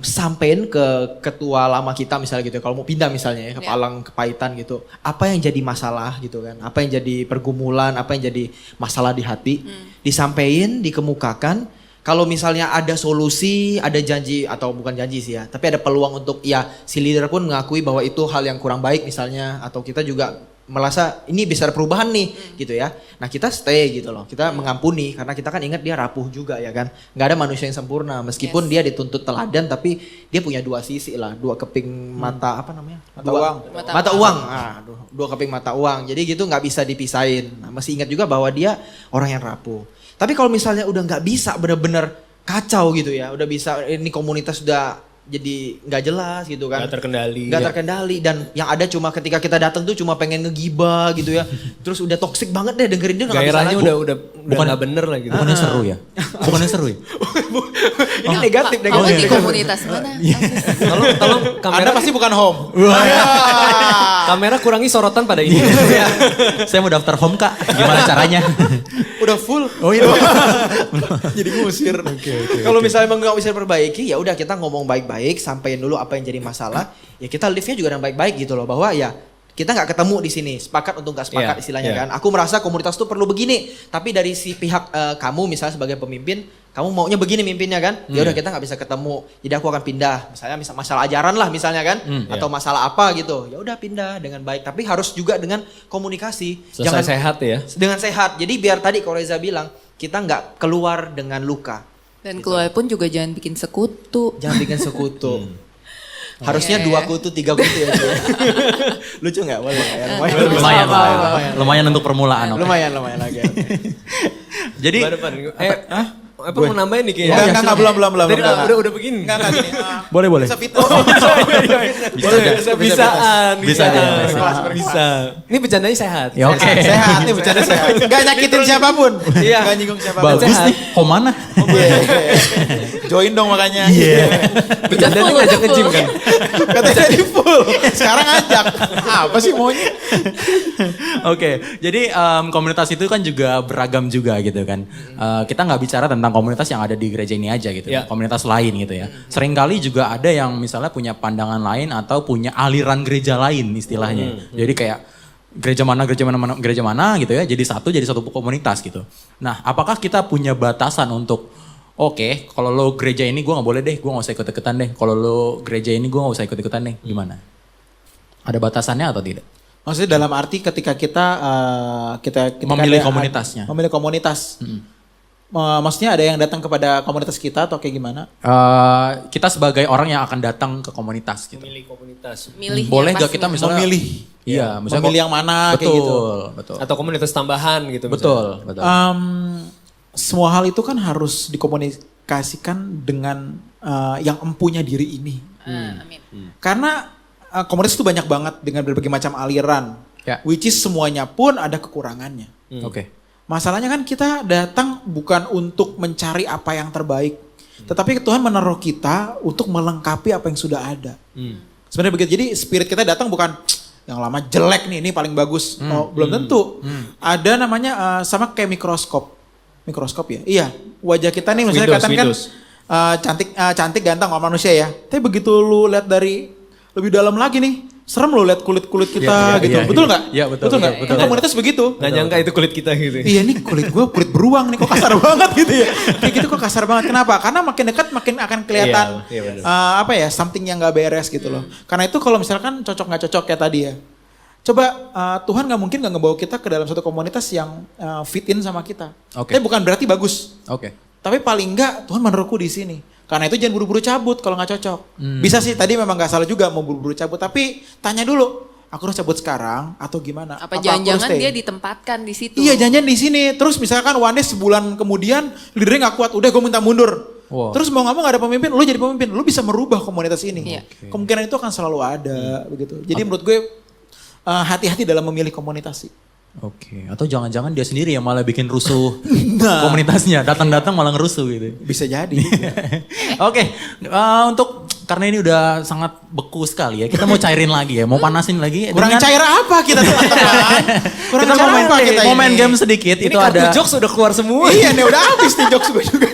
Speaker 5: sampein ke ketua lama kita misalnya gitu ya, kalau mau pindah misalnya ya, kepalang kepahitan gitu. Apa yang jadi masalah gitu kan, apa yang jadi pergumulan, apa yang jadi masalah di hati, disampaikan, dikemukakan. Kalau misalnya ada solusi, ada janji atau bukan janji sih ya, tapi ada peluang untuk ya si leader pun mengakui bahwa itu hal yang kurang baik misalnya, atau kita juga merasa ini bisa ada perubahan nih gitu ya. Nah kita stay gitu loh, kita mengampuni karena kita kan ingat dia rapuh juga ya kan. Nggak ada manusia yang sempurna meskipun dia dituntut teladan tapi dia punya dua sisi lah, dua keping mata apa namanya? Mata uang. Dua keping mata uang. Jadi gitu nggak bisa dipisahin. Nah, masih ingat juga bahwa dia orang yang rapuh. Tapi kalau misalnya udah nggak bisa benar-benar kacau gitu ya. Udah bisa ini komunitas udah jadi nggak jelas gitu kan.
Speaker 4: Nggak terkendali.
Speaker 5: Nggak terkendali dan yang ada cuma ketika kita datang tuh cuma pengen ngegibah gitu ya. Terus udah toxic banget deh dengerin dia nggak bisa
Speaker 4: Gairahnya
Speaker 5: lagi.
Speaker 4: udah nggak bener lah gitu.
Speaker 2: Bukannya seru ya? Bukannya seru ya?
Speaker 5: Ini negatif
Speaker 6: Apa
Speaker 5: negatif.
Speaker 6: di komunitas mana?
Speaker 4: Tolong
Speaker 3: Anda
Speaker 4: kamera
Speaker 3: pasti bukan home.
Speaker 4: kamera kurangi sorotan pada ini.
Speaker 2: Saya mau daftar home kak, gimana caranya?
Speaker 3: Udah full.
Speaker 2: Oh iya.
Speaker 3: Jadi ngusir.
Speaker 5: Kalau misalnya emang nggak bisa perbaiki, ya udah kita ngomong baik-baik, sampaikan dulu apa yang jadi masalah. Ya kita live-nya juga dengan baik-baik gitu loh, bahwa ya kita nggak ketemu di sini, sepakat untuk nggak sepakat
Speaker 4: Iya,
Speaker 5: istilahnya
Speaker 4: iya.
Speaker 5: kan. Aku merasa komunitas tuh perlu begini, tapi dari si pihak kamu misalnya sebagai pemimpin, kamu maunya begini mimpinnya kan? Ya udah kita nggak bisa ketemu, jadi aku akan pindah. Misalnya masalah ajaran lah misalnya kan, atau masalah apa gitu. Ya udah pindah dengan baik, tapi harus juga dengan komunikasi.
Speaker 4: Selesai sehat ya.
Speaker 5: Dengan sehat. Jadi biar tadi kalau Reza bilang, kita nggak keluar dengan luka.
Speaker 6: Dan keluar pun juga jangan bikin sekutu.
Speaker 5: Jangan bikin sekutu. Harusnya 2 kutu, 3 kutu ya. cuy. Lucu nggak? Boleh ya?
Speaker 2: Lumayan untuk permulaan. oke.
Speaker 5: Lumayan lagi.
Speaker 2: Jadi
Speaker 4: Depan. Apa mau nambahin nih kayaknya?
Speaker 3: Enggak, belum.
Speaker 4: Tadi
Speaker 3: Enggak.
Speaker 4: udah begini.
Speaker 3: Enggak gini.
Speaker 2: boleh.
Speaker 3: Bisa fitnah.
Speaker 2: Bisa aja.
Speaker 4: Bisa. Ini bercandanya sehat.
Speaker 2: Ya oke.
Speaker 3: Sehat nih bercanda sehat. Enggak nyakitin siapapun.
Speaker 4: Iya.
Speaker 3: Enggak nyinggung siapapun.
Speaker 2: Bagus nih. Home mana?
Speaker 3: Join dong makanya.
Speaker 4: Bercandanya ngajak nge-gym kan.
Speaker 3: Katanya di full. Sekarang ngajak. Apa sih maunya?
Speaker 2: Oke, jadi komunitas itu kan juga beragam juga gitu kan. Kita nggak bicara tentang komunitas yang ada di gereja ini aja gitu,
Speaker 4: Ya.
Speaker 2: komunitas lain gitu ya. Seringkali juga ada yang misalnya punya pandangan lain atau punya aliran gereja lain istilahnya. Jadi kayak gereja mana gitu ya. Jadi satu komunitas gitu. Nah, apakah kita punya batasan untuk oke, kalau lo gereja ini gue nggak boleh deh, gue nggak usah ikut-ikutan deh. Kalau lo gereja ini gue nggak usah ikut-ikutan deh. Gimana? Ada batasannya atau tidak?
Speaker 3: Maksudnya dalam arti ketika kita
Speaker 2: Memilih
Speaker 3: ada-
Speaker 2: komunitasnya.
Speaker 3: Memilih komunitas. Maksudnya ada yang datang kepada komunitas kita atau kayak gimana?
Speaker 2: Kita sebagai orang yang akan datang ke komunitas gitu.
Speaker 4: Milih komunitas.
Speaker 6: Milihnya
Speaker 2: Boleh
Speaker 6: pas
Speaker 2: gak kita
Speaker 6: nih.
Speaker 2: misalnya
Speaker 3: Memilih.
Speaker 2: Iya, misalnya
Speaker 3: Memilih yang mana
Speaker 2: betul,
Speaker 3: kayak gitu.
Speaker 2: Betul.
Speaker 4: Atau komunitas tambahan gitu.
Speaker 2: Betul.
Speaker 3: Semua hal itu kan harus dikomunikasikan dengan yang empunya diri ini.
Speaker 6: Amin.
Speaker 3: Karena komunitas itu banyak banget dengan berbagai macam aliran.
Speaker 2: Ya.
Speaker 3: Which is semuanya pun ada kekurangannya.
Speaker 2: Oke.
Speaker 3: Masalahnya kan kita datang bukan untuk mencari apa yang terbaik. Tetapi Tuhan menaruh kita untuk melengkapi apa yang sudah ada. Sebenarnya begitu. Jadi spirit kita datang bukan yang lama jelek nih, ini paling bagus. Oh, belum tentu. Ada namanya sama kayak mikroskop. Mikroskop ya? Iya. Wajah kita nih misalnya
Speaker 4: Windows,
Speaker 3: katakan
Speaker 4: Windows.
Speaker 3: cantik ganteng sama manusia ya. Tapi begitu lu lihat dari lebih dalam lagi nih, serem lu lihat kulit kita gitu. Betul nggak?
Speaker 2: Iya, betul,
Speaker 3: nggak?
Speaker 2: betul.
Speaker 3: Kan komunitas begitu.
Speaker 4: Nggak nyangka itu kulit kita gitu.
Speaker 3: Iya nih kulit gue kulit beruang nih kok kasar banget gitu ya. Kayak gitu kok kasar banget. Kenapa? Karena makin dekat makin akan kelihatan
Speaker 4: Iya, benar.
Speaker 3: apa ya something yang nggak beres gitu loh. Karena itu kalau misalkan cocok nggak cocok kayak tadi ya. Coba Tuhan nggak mungkin nggak ngebawa kita ke dalam satu komunitas yang fit in sama kita.
Speaker 2: Oke.
Speaker 3: Tapi bukan berarti bagus.
Speaker 2: Oke.
Speaker 3: Tapi paling enggak Tuhan menaruhku di sini. Karena itu jangan buru-buru cabut kalau nggak cocok. Bisa sih tadi memang nggak salah juga mau buru-buru cabut. Tapi tanya dulu, aku harus cabut sekarang atau gimana?
Speaker 6: Apa
Speaker 3: aku harus
Speaker 6: jangan-jangan
Speaker 3: stay?
Speaker 6: dia ditempatkan di situ?
Speaker 3: Iya jangan di sini. Terus misalkan one day sebulan kemudian leadernya nggak kuat, udah gue minta mundur.
Speaker 2: Wow.
Speaker 3: Terus mau nggak mau nggak ada pemimpin, lu jadi pemimpin, lu bisa merubah komunitas ini.
Speaker 6: Iya.
Speaker 3: Kemungkinan itu akan selalu ada begitu. Jadi menurut gue hati-hati dalam memilih komunitas sih.
Speaker 2: Oke. Atau jangan-jangan dia sendiri yang malah bikin rusuh komunitasnya. Datang-datang malah ngerusuh gitu.
Speaker 3: Bisa jadi.
Speaker 2: Oke. Untuk karena ini udah sangat beku sekali ya. Kita mau cairin lagi ya. Mau panasin lagi.
Speaker 3: Kurang
Speaker 2: dengan-
Speaker 3: cair apa kita teman-teman? Kurang
Speaker 2: Kita
Speaker 3: cair apa kita
Speaker 2: mau main
Speaker 3: ini?
Speaker 2: game sedikit.
Speaker 4: Ini
Speaker 2: Itu
Speaker 4: kartu
Speaker 2: ada.
Speaker 4: jokes udah keluar semua.
Speaker 3: Iya nih udah habis nih jokes gue juga.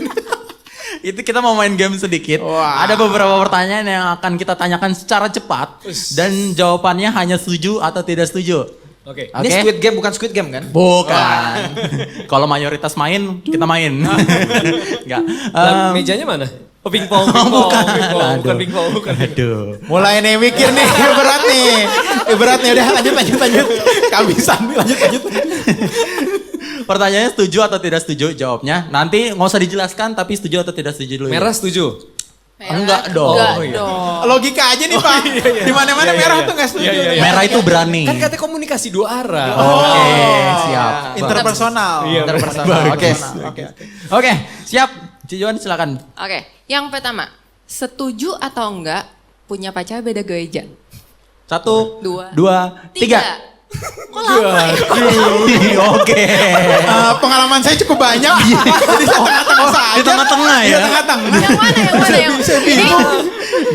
Speaker 2: Itu kita mau main game sedikit.
Speaker 3: Wah.
Speaker 2: Ada beberapa pertanyaan yang akan kita tanyakan secara cepat. Dan jawabannya hanya setuju atau tidak setuju.
Speaker 4: Oke.
Speaker 2: Oke.
Speaker 5: Ini Squid Game bukan Squid Game kan?
Speaker 2: Bukan. Kalau mayoritas main, kita main. Enggak.
Speaker 4: Lah, mejanya mana? Oh, pingpong, bukan pingpong, bukan.
Speaker 2: Aduh.
Speaker 3: Mulai nih mikir nih berat nih. Berat nih udah lanjut. Kehabisan nih lanjut.
Speaker 2: Pertanyaannya setuju atau tidak setuju jawabnya. Nanti nggak usah dijelaskan tapi setuju atau tidak setuju dulu. ya.
Speaker 4: Merah setuju.
Speaker 2: Enggak dong.
Speaker 6: Enggak
Speaker 2: Oh, iya.
Speaker 6: dong.
Speaker 3: Logika aja nih Pak. Di mana-mana merah tuh nggak setuju.
Speaker 2: Merah itu berani.
Speaker 4: Kan katanya komunikasi 2 arah.
Speaker 2: Oke, siap.
Speaker 3: Interpersonal.
Speaker 4: Iya,
Speaker 5: Interpersonal. Oke.
Speaker 3: Oke.
Speaker 2: Oke, siap. Cijuan silakan.
Speaker 6: Oke, yang pertama, setuju atau enggak punya pacar beda gereja?
Speaker 2: 1,
Speaker 6: Dua.
Speaker 2: 2, 3.
Speaker 6: Kok lama ya?
Speaker 2: Oke.
Speaker 3: Pengalaman saya cukup banyak. Jadi tengah-tengah saja.
Speaker 2: Di tengah-tengah ya?
Speaker 3: Iya, tengah-tengah.
Speaker 6: Yang mana?
Speaker 3: Saya bingung.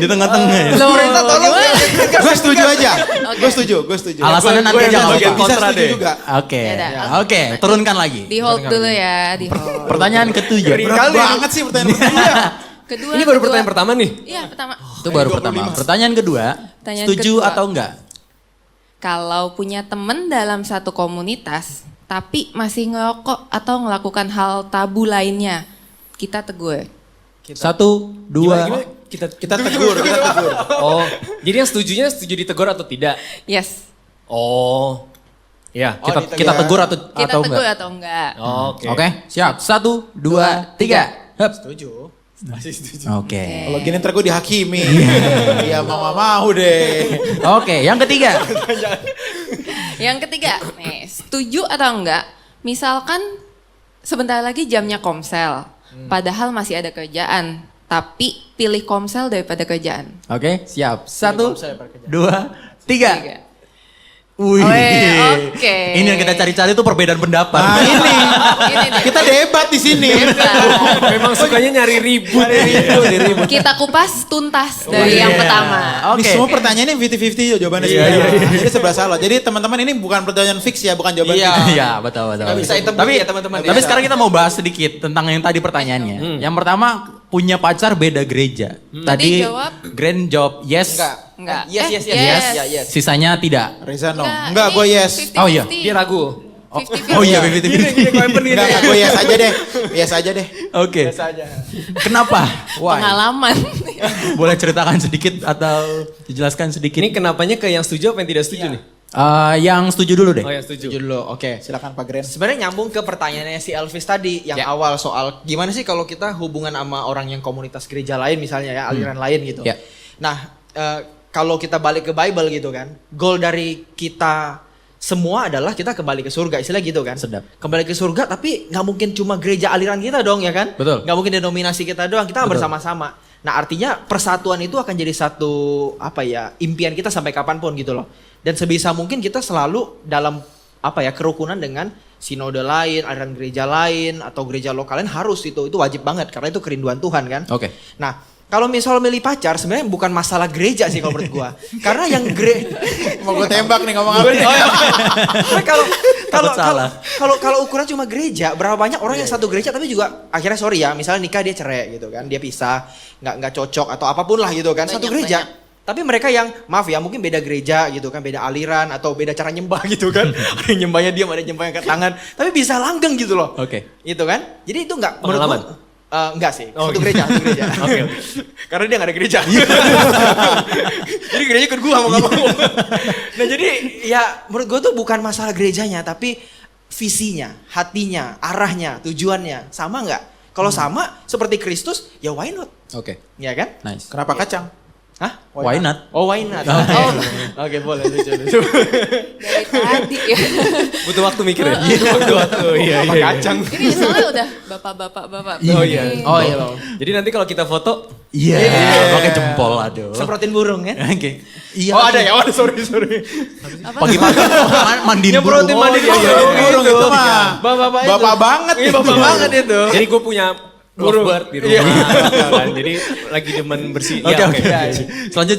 Speaker 2: Di tengah-tengah ya?
Speaker 6: Loh, gimana?
Speaker 3: Gue setuju aja.
Speaker 6: Oke.
Speaker 3: Gue setuju.
Speaker 2: Alasannya nanti aja nggak
Speaker 3: Bisa
Speaker 2: apa-apa.
Speaker 3: setuju juga.
Speaker 2: Oke.
Speaker 6: Ya udah.
Speaker 2: Oke, turunkan lagi.
Speaker 6: Di hold dulu ya, di hold.
Speaker 2: Pertanyaan ketujuh.
Speaker 3: Berat banget sih pertanyaan pertama.
Speaker 6: Kedua,
Speaker 4: Ini baru pertanyaan pertama nih.
Speaker 6: Iya, pertama.
Speaker 2: Itu baru pertama. Pertanyaan kedua,
Speaker 6: Pertanyaan
Speaker 2: setuju
Speaker 6: kedua.
Speaker 2: atau enggak?
Speaker 6: Kalau punya temen dalam satu komunitas, tapi masih ngerokok atau melakukan hal tabu lainnya, kita tegur.
Speaker 2: 1, 2.
Speaker 3: Kita tegur.
Speaker 4: Oh, jadi yang setuju ditegur atau tidak?
Speaker 6: Yes.
Speaker 4: Oh, ya.
Speaker 2: Kita tegur atau
Speaker 6: Kita tegur
Speaker 2: enggak?
Speaker 6: atau enggak?
Speaker 4: Oke.
Speaker 2: Oke, siap. 1, 2, 3. Hup.
Speaker 3: Setuju.
Speaker 2: Oke.
Speaker 3: Kalau gini ntar gue dihakimi. Iya mau deh.
Speaker 2: Oke, yang ketiga.
Speaker 6: Yang ketiga, nih, setuju atau enggak? Misalkan sebentar lagi jamnya komsel, padahal masih ada kerjaan, tapi pilih komsel daripada kerjaan.
Speaker 2: Oke, siap. 1, 2, 3. Wih.
Speaker 6: Oke.
Speaker 2: Ini yang kita cari-cari tuh perbedaan pendapat.
Speaker 3: Nah ini
Speaker 6: Ini nih.
Speaker 3: kita debat di sini.
Speaker 4: Memang sukanya nyari ribut.
Speaker 6: Kita kupas tuntas dari yang pertama.
Speaker 2: Oke.
Speaker 3: Ini semua pertanyaannya 50-50 jawabannya
Speaker 2: Iya,
Speaker 3: sebenarnya. Jadi sebelah salah. Jadi teman-teman ini bukan pertanyaan fix ya, bukan jawaban
Speaker 5: Iya.
Speaker 3: fix.
Speaker 2: Iya, betul.
Speaker 5: Nggak bisa hitam
Speaker 2: Tapi
Speaker 5: putih ya, teman-teman.
Speaker 2: Tapi
Speaker 5: Iya.
Speaker 2: sekarang kita mau bahas sedikit tentang yang tadi pertanyaannya. Yang pertama, punya pacar beda gereja. Tadi
Speaker 6: jawab?
Speaker 2: Grand jawab yes.
Speaker 6: Enggak.
Speaker 5: Yes,
Speaker 6: Eh,
Speaker 5: yes, yes, yes, yes, yes.
Speaker 2: Sisanya tidak.
Speaker 3: Reza no.
Speaker 6: Enggak,
Speaker 3: Enggak,
Speaker 6: ini
Speaker 3: gue yes.
Speaker 6: 50-50.
Speaker 2: Oh iya.
Speaker 4: Dia ragu.
Speaker 6: 50-50.
Speaker 2: Oh iya, 50-50.
Speaker 3: Enggak, gue yes aja deh. Yes aja deh.
Speaker 2: Oke. Kenapa? Why?
Speaker 6: Pengalaman.
Speaker 2: Boleh ceritakan sedikit atau dijelaskan sedikit?
Speaker 4: Ini kenapanya ke yang setuju apa yang tidak setuju nih?
Speaker 2: Yang setuju dulu deh.
Speaker 4: Oh yang setuju.
Speaker 5: Setuju dulu, oke.
Speaker 3: Silakan Pak Gren.
Speaker 5: Sebenarnya nyambung ke pertanyaannya si Elvis tadi yang awal soal gimana sih kalau kita hubungan sama orang yang komunitas gereja lain misalnya ya, aliran lain gitu.
Speaker 2: Ya.
Speaker 5: Nah, kalau kita balik ke Bible gitu kan, goal dari kita semua adalah kita kembali ke surga, istilah gitu kan.
Speaker 2: Sedap.
Speaker 5: Kembali ke surga tapi nggak mungkin cuma gereja aliran kita dong ya kan.
Speaker 2: Betul.
Speaker 5: Nggak mungkin denominasi kita doang, kita
Speaker 2: Betul.
Speaker 5: bersama-sama. Nah artinya persatuan itu akan jadi satu apa ya impian kita sampai kapanpun gitu loh. Dan sebisa mungkin kita selalu dalam apa ya kerukunan dengan sinode lain, aliran gereja lain atau gereja lokal lain harus itu wajib banget karena itu kerinduan Tuhan kan.
Speaker 2: Oke.
Speaker 5: Nah kalau misal milih pacar sebenarnya bukan masalah gereja sih kalau menurut gua. Karena yang
Speaker 3: Mau gue tembak nih ngomong apa nih?
Speaker 5: kalau
Speaker 2: Takut salah.
Speaker 5: kalau ukuran cuma gereja, berapa banyak orang yang satu gereja tapi juga akhirnya sorry ya, misalnya nikah dia cerai gitu kan, dia pisah, nggak cocok atau apapun lah gitu kan, satu
Speaker 6: Banyak,
Speaker 5: gereja.
Speaker 6: banyak.
Speaker 5: Tapi mereka yang maaf ya mungkin beda gereja gitu kan, beda aliran atau beda cara nyembah gitu kan. Ada yang nyembahnya diam, ada yang nyembahnya ke tangan, tapi bisa langgeng gitu loh.
Speaker 2: Oke.
Speaker 5: Gitu kan? Jadi itu nggak
Speaker 4: Pengalaman?
Speaker 5: menurut gua, enggak sih,
Speaker 4: Oh,
Speaker 5: satu
Speaker 4: gitu.
Speaker 5: gereja.
Speaker 4: Oke.
Speaker 5: Karena dia gak ada gereja. Jadi gereja ikut gua mau gak mau. Nah jadi ya menurut gua tuh bukan masalah gerejanya tapi visinya, hatinya, arahnya, tujuannya sama nggak? Kalau sama seperti Kristus ya why not?
Speaker 2: Oke.
Speaker 5: Ya kan?
Speaker 2: Nice.
Speaker 3: Kenapa kacang?
Speaker 5: Hah?
Speaker 2: Why not?
Speaker 5: Oh why not?
Speaker 2: Oke.
Speaker 5: Oh, oke boleh lucu.
Speaker 6: Dari tadi ya.
Speaker 4: Butuh waktu mikir ya? Butuh waktu, iya.
Speaker 5: Kacang.
Speaker 6: Ini soalnya udah bapak-bapak.
Speaker 4: Oh iya.
Speaker 5: Oh iya loh.
Speaker 4: Jadi nanti kalau kita foto,
Speaker 2: Iya. Pakai jempol aduh.
Speaker 5: Semprotin burung kan?
Speaker 2: Oke. Iya.
Speaker 5: Oh ada ya, oh sorry.
Speaker 2: Pagi-pagi mandiin burung.
Speaker 5: Nyemprotin mandi
Speaker 2: Oh, iya, iya.
Speaker 3: Burung itu mah.
Speaker 5: Bapak-bapak itu.
Speaker 3: Bapak banget.
Speaker 5: Iya bapak banget itu.
Speaker 4: jadi gue punya lovebird di rumah. Kan. Jadi lagi demen bersih.
Speaker 2: Oke,
Speaker 4: Ya,
Speaker 2: oke.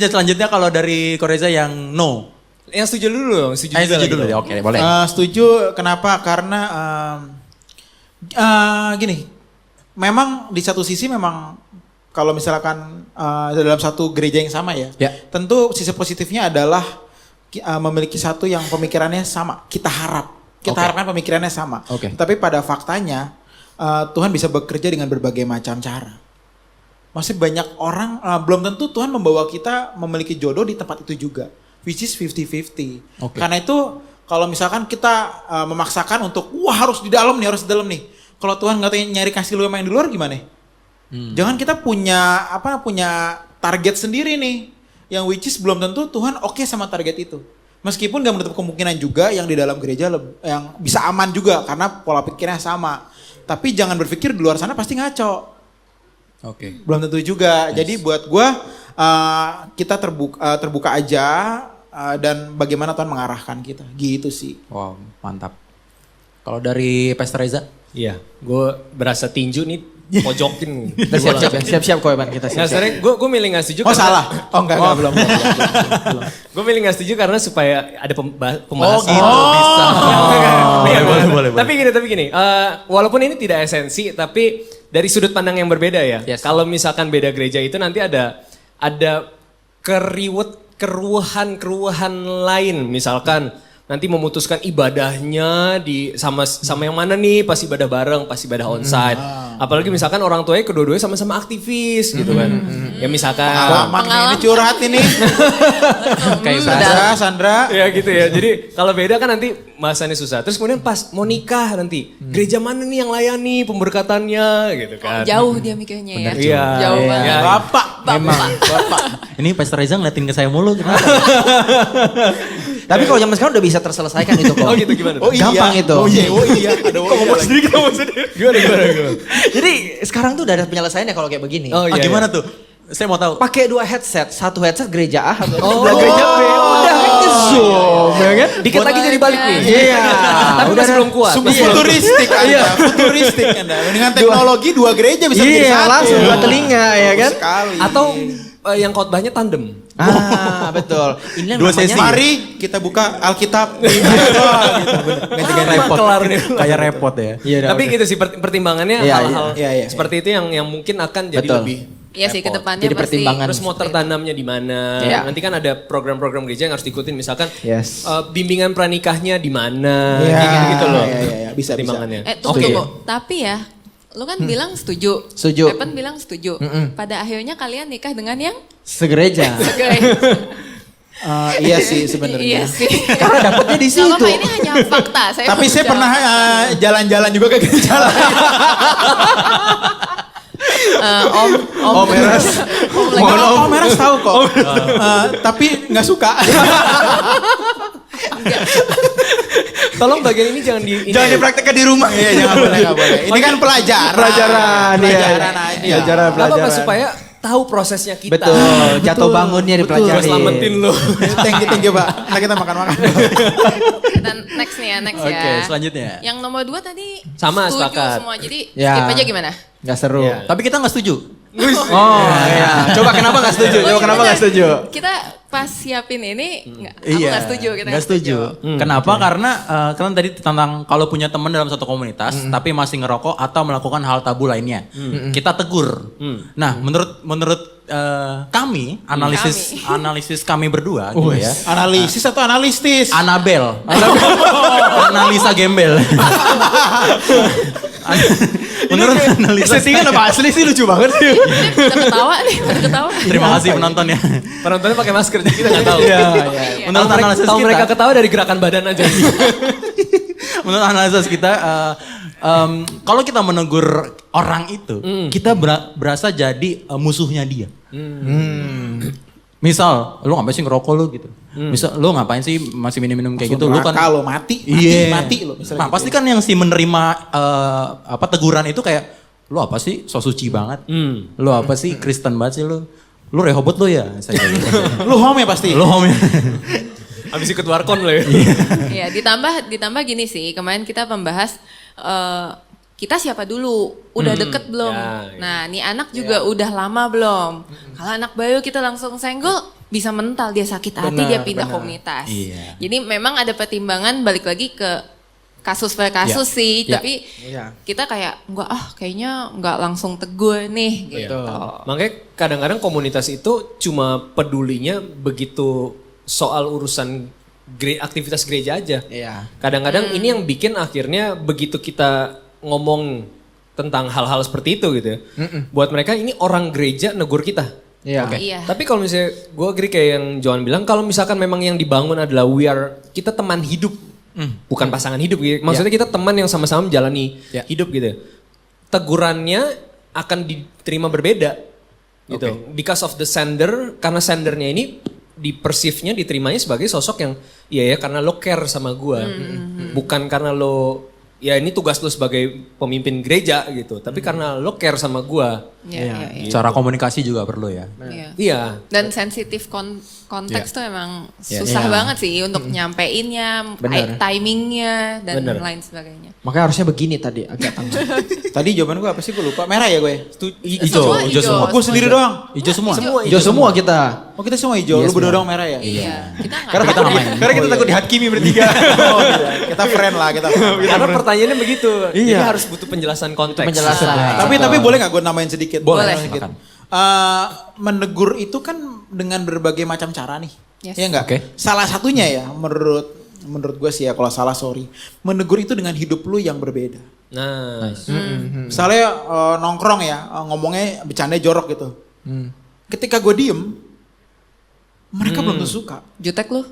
Speaker 2: Selanjutnya kalau dari Koreza yang no.
Speaker 4: Yang setuju dulu dong, setuju
Speaker 2: Ayo
Speaker 4: juga
Speaker 2: setuju
Speaker 4: lagi
Speaker 2: dulu
Speaker 4: dong.
Speaker 2: ya. Oke, boleh.
Speaker 3: Setuju. Kenapa? Karena gini. Memang di satu sisi memang kalau misalkan dalam satu gereja yang sama ya,
Speaker 2: Ya.
Speaker 3: tentu sisi positifnya adalah memiliki satu yang pemikirannya sama. Kita
Speaker 2: Oke.
Speaker 3: harapkan pemikirannya sama.
Speaker 2: Oke.
Speaker 3: Tapi pada faktanya Tuhan bisa bekerja dengan berbagai macam cara. Masih banyak orang belum tentu Tuhan membawa kita memiliki jodoh di tempat itu juga, which is 50-50.
Speaker 2: Oke.
Speaker 3: Karena itu kalau misalkan kita memaksakan untuk wah harus di dalam nih. Kalau Tuhan nggak nyari kasih lu yang main di luar gimana? Jangan kita punya target sendiri nih, yang which is belum tentu Tuhan oke sama target itu. Meskipun gak menutup kemungkinan juga yang di dalam gereja yang bisa aman juga karena pola pikirnya sama. Tapi jangan berpikir di luar sana pasti ngaco.
Speaker 2: Oke.
Speaker 3: Belum tentu juga. Jadi buat gue kita terbuka aja dan bagaimana Tuhan mengarahkan kita. Gitu sih.
Speaker 2: Wow, mantap. Kalau dari Pastor Reza?
Speaker 4: Iya, gue berasa tinju nih pojokin.
Speaker 5: Siap-siap kok Evan, kita
Speaker 4: Nah,
Speaker 5: siap-siap.
Speaker 4: sebenarnya gue milih nggak setuju.
Speaker 3: Oh salah. Oh enggak belum.
Speaker 4: Gue milih nggak setuju karena supaya ada pembahasan.
Speaker 2: Bisa.
Speaker 4: Iya,
Speaker 2: boleh.
Speaker 4: Tapi gini, walaupun ini tidak esensi, tapi dari sudut pandang yang berbeda ya.
Speaker 2: Yes.
Speaker 4: Kalau misalkan beda gereja itu nanti ada keruhan lain, misalkan nanti memutuskan ibadahnya sama yang mana nih, pas ibadah bareng, pas ibadah onsite. Apalagi misalkan orang tuanya kedua-duanya sama-sama aktivis gitu kan. Ya misalkan
Speaker 3: Pengalaman ini curhat ini.
Speaker 2: Kayak
Speaker 3: Sandra.
Speaker 4: ya gitu ya. Jadi kalau beda kan nanti bahasanya susah. Terus kemudian pas mau nikah nanti, gereja mana nih yang layani pemberkatannya gitu kan.
Speaker 6: Jauh dia mikirnya ya.
Speaker 4: Iya.
Speaker 6: Jauh
Speaker 4: Iya.
Speaker 6: banget.
Speaker 3: Bapak.
Speaker 6: Bapak.
Speaker 2: Ini Pastor Reza ngeliatin ke saya mulu, kenapa?
Speaker 5: Tapi kalau zaman sekarang udah bisa terselesaikan itu kok.
Speaker 4: Oh gitu gimana?
Speaker 5: Gampang itu.
Speaker 3: Oh iya. Ada ngomong sendiri.
Speaker 4: Gimana?
Speaker 5: Jadi sekarang tuh udah ada penyelesaiannya kalau kayak begini.
Speaker 4: Oh, iya,
Speaker 2: Gimana tuh? Saya mau tahu.
Speaker 5: Pakai 2 headset, satu headset gereja A, satu headset gereja B. Udah itu zoom, ya kan?
Speaker 4: Dikit lagi jadi balik nih.
Speaker 5: Iya.
Speaker 4: Tapi masih belum kuat.
Speaker 3: Futuristik Anda. Dengan teknologi 2 gereja bisa menjadi
Speaker 5: Iya,
Speaker 3: satu.
Speaker 5: langsung 2 telinga ya kan?
Speaker 3: Sekali.
Speaker 4: Atau yang khotbahnya tandem.
Speaker 5: Betul. Ini yang
Speaker 2: 2
Speaker 5: namanya
Speaker 2: sesi.
Speaker 3: Mari kita buka Alkitab. Ganti-ganti repot.
Speaker 4: Kelar nih.
Speaker 2: Kayak repot ya.
Speaker 5: Iya,
Speaker 4: Tapi gitu sih pertimbangannya
Speaker 5: Iya,
Speaker 4: hal-hal
Speaker 3: iya.
Speaker 4: seperti itu yang mungkin akan jadi
Speaker 5: Betul.
Speaker 4: lebih.
Speaker 6: Iya sih,
Speaker 4: repot.
Speaker 6: kedepannya
Speaker 5: Jadi
Speaker 6: pasti.
Speaker 5: pertimbangan.
Speaker 4: Terus mau tertanamnya di mana?
Speaker 5: Iya.
Speaker 4: Nanti kan ada program-program gereja yang harus diikutin. Misalkan
Speaker 5: Yes.
Speaker 4: bimbingan pranikahnya di mana?
Speaker 3: Iya,
Speaker 4: Kayak gitu loh.
Speaker 3: iya. Bisa.
Speaker 4: Pertimbangannya.
Speaker 6: Tunggu. Tapi ya, lu kan bilang setuju.
Speaker 5: Setuju.
Speaker 6: Evan bilang setuju. Pada akhirnya kalian nikah dengan yang
Speaker 5: Segereja.
Speaker 3: Iya sih sebenarnya.
Speaker 6: Iya sih.
Speaker 5: Karena dapetnya di
Speaker 6: Gak
Speaker 5: situ.
Speaker 6: apa-apa, ini hanya fakta.
Speaker 3: Tapi saya pernah jalan-jalan juga ke gereja lain.
Speaker 6: Om
Speaker 3: Meras.
Speaker 6: lagi.
Speaker 3: Om Meras tahu kok. Tapi nggak suka.
Speaker 4: Tolong bagian ini jangan di
Speaker 3: Jangan dipraktekkan di rumah. Iya, jangan boleh, nggak boleh. Ini kan pelajaran.
Speaker 5: Pelajaran, iya.
Speaker 3: Pelajaran aja.
Speaker 4: Apa supaya tahu prosesnya kita.
Speaker 5: Betul, jatuh bangunnya dipelajari.
Speaker 4: Gue selamatin lo.
Speaker 3: Thank you Pak. Nah kita makan-makan.
Speaker 6: Dan next nih ya, next
Speaker 2: Oke,
Speaker 6: ya.
Speaker 2: selanjutnya.
Speaker 6: Yang nomor 2 tadi
Speaker 4: Sama,
Speaker 6: setuju
Speaker 4: sepakat.
Speaker 6: semua. Jadi
Speaker 5: Ya.
Speaker 6: skip aja gimana?
Speaker 5: Gak seru.
Speaker 4: Iya.
Speaker 2: Tapi kita nggak setuju.
Speaker 5: Oh iya. Coba kenapa gak setuju? Coba kenapa gak setuju?
Speaker 6: Kita pas siapin ini, aku gak setuju. Kita
Speaker 2: Nggak setuju. Kenapa? Karena kan tadi tentang kalau punya teman dalam satu komunitas tapi masih ngerokok atau melakukan hal tabu lainnya, kita tegur. Nah, menurut kami analisis kami berdua gitu ya.
Speaker 3: Analisis atau analistis?
Speaker 2: Anabel. Analisa gembel. Menurut analisa
Speaker 5: Settingan apa asli sih lucu banget sih.
Speaker 6: Pada ketawa nih, pada ketawa.
Speaker 2: Terima kasih penonton ya.
Speaker 4: Penontonnya pakai masker jadi kita nggak tahu.
Speaker 6: Iya.
Speaker 2: Menurut analisis
Speaker 4: Tahu mereka
Speaker 2: kita,
Speaker 4: ketawa dari gerakan badan aja.
Speaker 2: menurut analisis kita, kalau kita menegur orang itu, kita berasa jadi musuhnya dia. Misal, lu ngapain sih ngerokok lu gitu. Misal, lu ngapain sih masih minum-minum kayak gitu. Lu kan
Speaker 3: Kalau mati lo.
Speaker 2: Nah, pasti kan yang si menerima teguran itu kayak, lu apa sih so suci banget. Lu apa sih Kristen banget sih lu. Lu Rehobot lu ya. Saya gitu.
Speaker 3: Lu home ya pasti.
Speaker 2: Lu home ya.
Speaker 4: Habis ikut warkon lo ya.
Speaker 6: Iya, ditambah gini sih. Kemarin kita membahas kita siapa dulu? Udah deket belum?
Speaker 4: Ya, ya.
Speaker 6: Nah, nih anak juga udah lama belum? Kalau anak baru kita langsung senggol, bisa mental dia sakit hati, dia pindah komunitas.
Speaker 2: Iya.
Speaker 6: Jadi memang ada pertimbangan balik lagi ke kasus per kasus sih,
Speaker 2: Ya.
Speaker 6: tapi
Speaker 5: Iya.
Speaker 6: kita kayak kayaknya nggak langsung tegur nih gitu.
Speaker 4: Makanya kadang-kadang komunitas itu cuma pedulinya begitu soal urusan aktivitas gereja aja.
Speaker 5: Iya.
Speaker 4: Kadang-kadang ini yang bikin akhirnya begitu kita ngomong tentang hal-hal seperti itu gitu ya. Buat mereka ini orang gereja negur kita.
Speaker 5: Iya.
Speaker 6: Iya.
Speaker 4: Tapi kalau misalnya gue agree kayak yang Johan bilang, kalau misalkan memang yang dibangun adalah kita teman hidup, bukan pasangan hidup gitu. Maksudnya kita teman yang sama-sama menjalani hidup gitu. Tegurannya akan diterima berbeda gitu. Because of the sender, karena sendernya ini di-perceive-nya diterimanya sebagai sosok yang ya karena lo care sama gue, bukan karena lo ya ini tugas lo sebagai pemimpin gereja gitu, tapi karena lo care sama gue.
Speaker 6: Iya.
Speaker 2: Cara komunikasi juga perlu ya.
Speaker 6: Iya.
Speaker 4: Iya.
Speaker 6: Dan sensitif konteks tuh emang susah banget sih untuk nyampeinnya,
Speaker 5: Bener.
Speaker 6: timingnya dan
Speaker 4: Bener.
Speaker 6: lain sebagainya.
Speaker 5: Makanya harusnya begini tadi agak tengah.
Speaker 3: Tadi jawaban gue apa sih? Gue lupa. Merah ya gue?
Speaker 2: Hijau semua.
Speaker 3: Gue sendiri doang.
Speaker 2: Hijau semua.
Speaker 5: Hijau semua kita.
Speaker 3: Oh kita semua hijau, lu berdua doang merah ya?
Speaker 6: Iya. Kita nggak
Speaker 2: Karena kita nggak main.
Speaker 3: Karena kita takut dihakimi bertiga. Oh, iya. Kita friend lah, kita friend.
Speaker 4: Karena pertanyaannya begitu. Jadi
Speaker 5: Iya.
Speaker 4: harus butuh penjelasan konteks.
Speaker 5: Penjelasan.
Speaker 3: Tapi boleh nggak gue namain sedikit?
Speaker 6: Boleh.
Speaker 3: Sedikit. Menegur itu kan dengan berbagai macam cara nih.
Speaker 6: Yes.
Speaker 3: Iya nggak?
Speaker 2: Oke.
Speaker 3: Salah satunya ya menurut gue sih ya, kalau salah sorry. Menegur itu dengan hidup lu yang berbeda.
Speaker 4: Nah,
Speaker 3: Misalnya nongkrong ya, ngomongnya bercanda jorok gitu. Ketika gue diem, mereka belum tentu suka.
Speaker 6: jutek lu.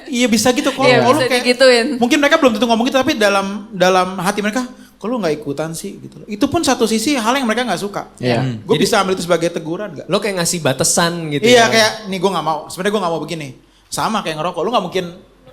Speaker 3: Iya bisa gitu kok.
Speaker 6: Iya,
Speaker 3: Kalau
Speaker 6: bisa
Speaker 3: lu kayak-
Speaker 6: digituin.
Speaker 3: Mungkin mereka belum tentu ngomong gitu, tapi dalam hati mereka, kok lu nggak ikutan sih gitu. Itu pun satu sisi hal yang mereka nggak suka.
Speaker 5: Iya.
Speaker 3: Gue bisa ambil itu sebagai teguran gak?
Speaker 4: lo kayak ngasih batasan gitu
Speaker 3: Iya
Speaker 4: ya.
Speaker 3: kayak nih gue nggak mau. Sebenarnya gue nggak mau begini. Sama kayak ngerokok. Lu nggak mungkin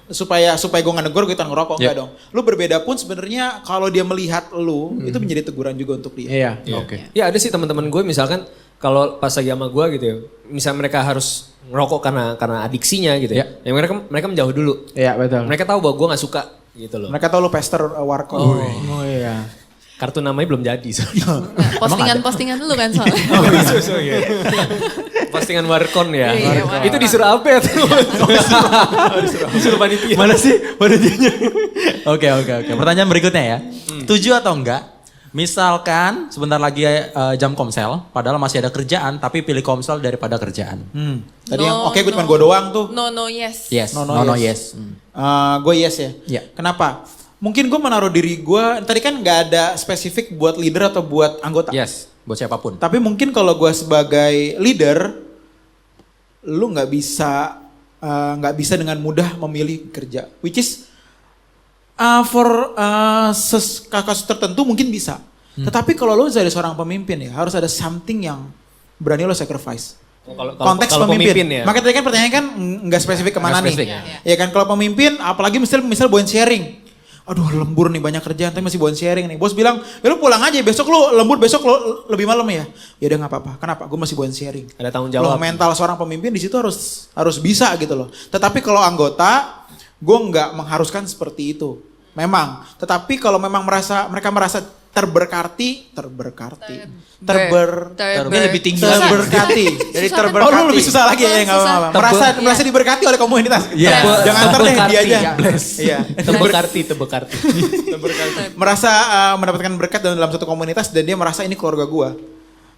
Speaker 3: supaya gue nggak negur gue ikutan ngerokok enggak dong. Lu berbeda pun sebenarnya kalau dia melihat lu itu menjadi teguran juga untuk dia.
Speaker 5: Iya.
Speaker 2: Oke.
Speaker 4: Ya ada sih teman-teman gue misalkan kalau pas lagi sama gue gitu ya. Misal mereka harus ngerokok karena adiksinya gitu ya. Ya mereka menjauh dulu.
Speaker 5: Iya betul.
Speaker 4: Mereka tahu bahwa gue nggak suka gitu loh.
Speaker 3: Mereka tahu lu pester warkop.
Speaker 5: Oh iya.
Speaker 4: Kartu namanya belum jadi.
Speaker 6: Postingan lu kan soalnya.
Speaker 4: Postingan Warkon ya.
Speaker 6: Iya, Warkon.
Speaker 4: Itu disuruh apa tuh? Disuruh panitia.
Speaker 2: Mana sih panitianya? Oke. Pertanyaan berikutnya ya. Setuju atau enggak? Misalkan sebentar lagi jam komsel, padahal masih ada kerjaan, tapi pilih komsel daripada kerjaan.
Speaker 3: Tadi yang
Speaker 6: No,
Speaker 3: oke gue cuma gue doang tuh.
Speaker 6: No, yes.
Speaker 2: Yes.
Speaker 3: No,
Speaker 2: No,
Speaker 3: yes.
Speaker 2: yes.
Speaker 3: Gue yes ya.
Speaker 2: Iya.
Speaker 3: Kenapa? Mungkin gue menaruh diri gue, tadi kan nggak ada spesifik buat leader atau buat anggota.
Speaker 2: Yes. Buat siapapun.
Speaker 3: Tapi mungkin kalau gue sebagai leader, lu nggak bisa dengan mudah memilih kerja. Which is for kasus tertentu mungkin bisa. Tetapi kalau lu jadi seorang pemimpin ya harus ada something yang berani lo sacrifice. Konteks
Speaker 4: kalau
Speaker 3: pemimpin.
Speaker 4: ya.
Speaker 3: Makanya tadi kan pertanyaan kan nggak spesifik kemana
Speaker 2: Nggak spesifik,
Speaker 3: nih. Ya kan kalau pemimpin, apalagi misal buat sharing. Aduh lembur nih banyak kerjaan, tapi masih buat sharing nih. Bos bilang, ya lu pulang aja besok lu lembur, besok lu lebih malam ya. Ya udah nggak apa-apa. Kenapa? Gue masih buat sharing.
Speaker 4: Ada tanggung
Speaker 3: Lo
Speaker 4: jawab.
Speaker 3: mental seorang pemimpin di situ harus bisa gitu loh. Tetapi kalau anggota, gue nggak mengharuskan seperti itu. Memang. Tetapi kalau memang mereka merasa terberkati.
Speaker 2: Ini lebih tinggi lagi.
Speaker 3: Terberkati. Jadi
Speaker 6: Susah kan?
Speaker 3: terberkati.
Speaker 6: Oh,
Speaker 3: lu lebih susah lagi ya, nggak
Speaker 6: Susah.
Speaker 3: apa-apa. Merasa diberkati oleh komunitas.
Speaker 2: Iya.
Speaker 3: Jangan ntar deh dia aja.
Speaker 4: Bless.
Speaker 3: Iya.
Speaker 4: Tebekarti.
Speaker 3: Merasa mendapatkan berkat dalam satu komunitas dan dia merasa ini keluarga gua.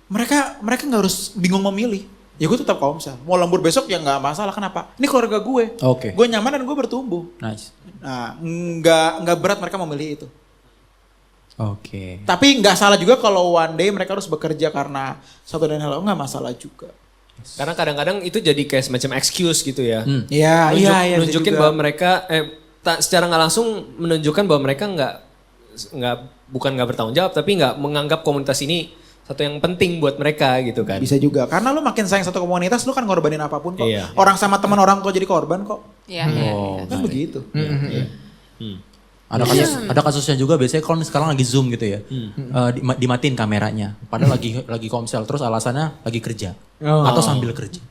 Speaker 3: Mereka nggak harus bingung memilih. Ya gue tetap komsel. Mau lembur besok ya nggak masalah. Kenapa? Ini keluarga gue.
Speaker 2: Oke.
Speaker 3: Gue nyaman dan gue bertumbuh.
Speaker 2: Nice.
Speaker 3: Nah, nggak berat mereka memilih itu.
Speaker 2: Oke.
Speaker 3: Tapi nggak salah juga kalau one day mereka harus bekerja karena satu dan hal nggak masalah juga.
Speaker 4: Karena kadang-kadang itu jadi kayak semacam excuse gitu ya.
Speaker 3: Iya, iya.
Speaker 4: Nunjukin bahwa mereka secara nggak langsung menunjukkan bahwa mereka bukan nggak bertanggung jawab, tapi nggak menganggap komunitas ini satu yang penting buat mereka gitu kan.
Speaker 3: Bisa juga. Karena lu makin sayang satu komunitas, lu kan ngorbanin apapun kok.
Speaker 4: Iya.
Speaker 3: Orang sama teman orang tua jadi korban kok.
Speaker 6: Iya.
Speaker 3: Kan begitu.
Speaker 2: Ada kasusnya juga biasanya kalau sekarang lagi Zoom gitu ya. Dimatiin kameranya. Padahal lagi komsel terus alasannya lagi kerja atau sambil kerja.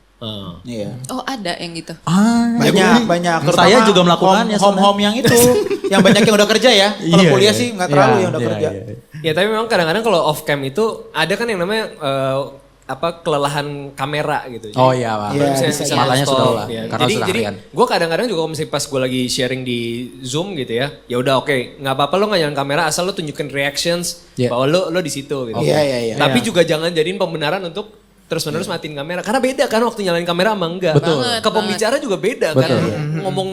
Speaker 3: Iya.
Speaker 6: Oh ada yang gitu.
Speaker 3: Banyak.
Speaker 2: Saya juga melakukannya
Speaker 3: Home yang itu. Yang banyak yang udah kerja ya. Kalau
Speaker 2: Iya,
Speaker 3: kuliah
Speaker 2: iya.
Speaker 3: sih nggak terlalu yang udah
Speaker 2: Iya,
Speaker 3: kerja.
Speaker 2: iya.
Speaker 4: Ya tapi memang kadang-kadang kalau off cam itu ada kan yang namanya kelelahan kamera gitu.
Speaker 2: Oh iya, Pak.
Speaker 3: Iya,
Speaker 4: Misalnya
Speaker 2: matanya
Speaker 4: stop,
Speaker 2: sudah lah,
Speaker 4: ya.
Speaker 2: karena sudah
Speaker 4: jadi
Speaker 2: harian.
Speaker 4: gue kadang-kadang juga kalau misalnya pas gue lagi sharing di Zoom gitu ya udah oke, nggak apa-apa lo nggak nyalain kamera asal lo tunjukin reactions
Speaker 2: Yeah.
Speaker 4: bahwa lo di situ gitu.
Speaker 3: Iya.
Speaker 4: Tapi juga jangan jadiin pembenaran untuk terus-menerus matiin kamera. Karena beda kan waktu nyalain kamera sama enggak.
Speaker 2: Betul.
Speaker 4: Ke pembicara juga beda kan. Ngomong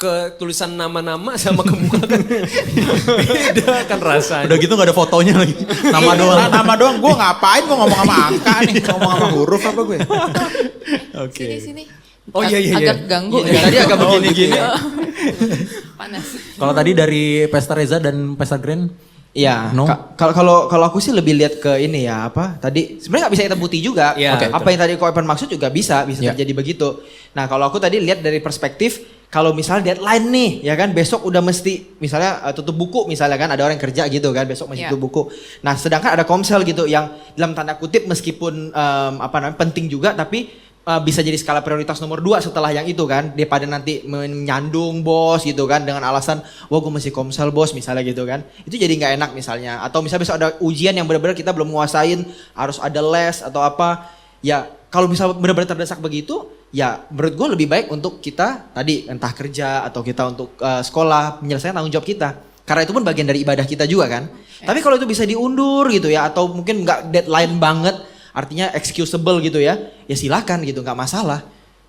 Speaker 4: ke tulisan nama-nama sama ke muka kan beda kan rasanya.
Speaker 2: Udah gitu gak ada fotonya lagi. Nama doang.
Speaker 3: Nama doang. Gue ngapain gue ngomong sama angka nih. Ngomong sama huruf apa gue.
Speaker 2: Oke.
Speaker 6: Sini.
Speaker 4: Oh iya.
Speaker 6: Agak ganggu.
Speaker 5: Iya, tadi agak begini-gini.
Speaker 6: Panas.
Speaker 2: Kalau tadi dari Pesta Reza dan Pesta Grand,
Speaker 5: Iya,
Speaker 2: No?
Speaker 5: kalau aku sih lebih lihat ke ini ya apa tadi sebenarnya nggak bisa kita bukti juga.
Speaker 4: Iya,
Speaker 5: Oke.
Speaker 4: betul.
Speaker 5: Apa yang tadi Ko Evan maksud juga bisa
Speaker 2: Iya.
Speaker 5: terjadi begitu. Nah kalau aku tadi lihat dari perspektif kalau misalnya deadline nih, ya kan besok udah mesti misalnya tutup buku misalnya kan ada orang yang kerja gitu kan besok mesti
Speaker 6: Iya.
Speaker 5: tutup buku. Nah sedangkan ada komsel gitu yang dalam tanda kutip meskipun penting juga tapi bisa jadi skala prioritas nomor 2 setelah yang itu kan daripada nanti menyandung bos gitu kan dengan alasan wah gue masih komsel bos misalnya gitu kan itu jadi nggak enak misalnya atau misalnya besok ada ujian yang benar-benar kita belum menguasain harus ada les atau apa ya kalau misal benar-benar terdesak begitu ya menurut gue lebih baik untuk kita tadi entah kerja atau kita untuk sekolah menyelesaikan tanggung jawab kita karena itu pun bagian dari ibadah kita juga kan tapi kalau itu bisa diundur gitu ya atau mungkin nggak deadline banget artinya excusable gitu ya silakan gitu nggak masalah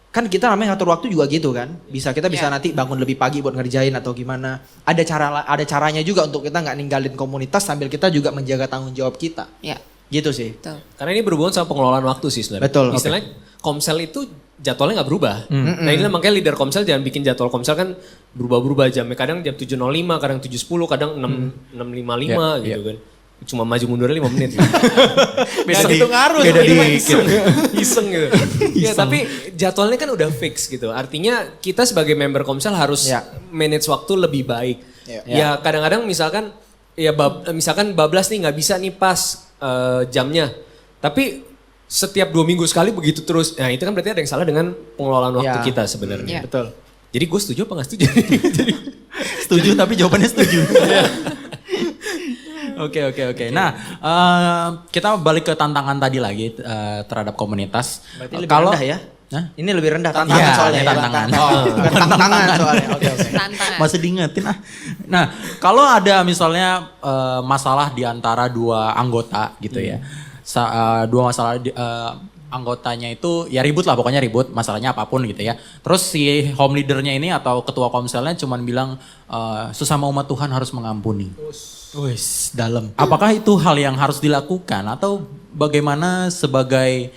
Speaker 5: kan kita namanya ngatur waktu juga gitu kan kita bisa nanti bangun lebih pagi buat ngerjain atau gimana ada caranya juga untuk kita nggak ninggalin komunitas sambil kita juga menjaga tanggung jawab kita
Speaker 6: Ya,
Speaker 5: gitu sih
Speaker 6: betul.
Speaker 4: Karena ini berhubungan sama pengelolaan waktu sih sebenarnya.
Speaker 5: Betul,
Speaker 4: Istilahnya komsel itu jadwalnya nggak berubah. Nah ini makanya leader komsel jangan bikin jadwal komsel kan berubah-berubah jamnya. Kadang jam 7.05, kadang 7.10, kadang 6.55 gitu kan. Cuma maju mundurnya 5 menit.
Speaker 3: Beda itu ngaruh.
Speaker 2: beda
Speaker 3: Itu
Speaker 2: dikit.
Speaker 4: Iseng gitu. Ya tapi jadwalnya kan udah fix gitu. Artinya kita sebagai member komsel harus
Speaker 5: Ya.
Speaker 4: manage waktu lebih baik.
Speaker 3: Ya.
Speaker 4: Ya kadang-kadang misalkan misalkan bablas nih nggak bisa nih pas jamnya. Tapi setiap 2 minggu sekali begitu terus. Nah itu kan berarti ada yang salah dengan pengelolaan waktu
Speaker 5: Ya.
Speaker 4: kita sebenarnya.
Speaker 6: Ya.
Speaker 5: betul
Speaker 4: Jadi gue setuju apa nggak setuju? Jadi,
Speaker 2: Setuju tapi jawabannya setuju. Oke. Nah, kita balik ke tantangan tadi lagi terhadap komunitas.
Speaker 5: berarti lebih rendah ya
Speaker 2: Hah?
Speaker 5: ini lebih rendah tantangan
Speaker 2: Iya,
Speaker 5: soalnya
Speaker 2: ini
Speaker 5: ya.
Speaker 2: tantangan.
Speaker 5: Bukan tantangan soalnya oke.
Speaker 6: Tantangan.
Speaker 2: Masih diingetin ah. Nah, kalau ada misalnya masalah di antara dua anggota gitu ya. Dua masalah anggotanya itu ya ribut lah pokoknya ribut masalahnya apapun gitu ya. Terus si home leadernya ini atau ketua komselnya cuman bilang sesama umat Tuhan harus mengampuni.
Speaker 5: Wis dalam
Speaker 2: Apakah itu hal yang harus dilakukan atau bagaimana sebagai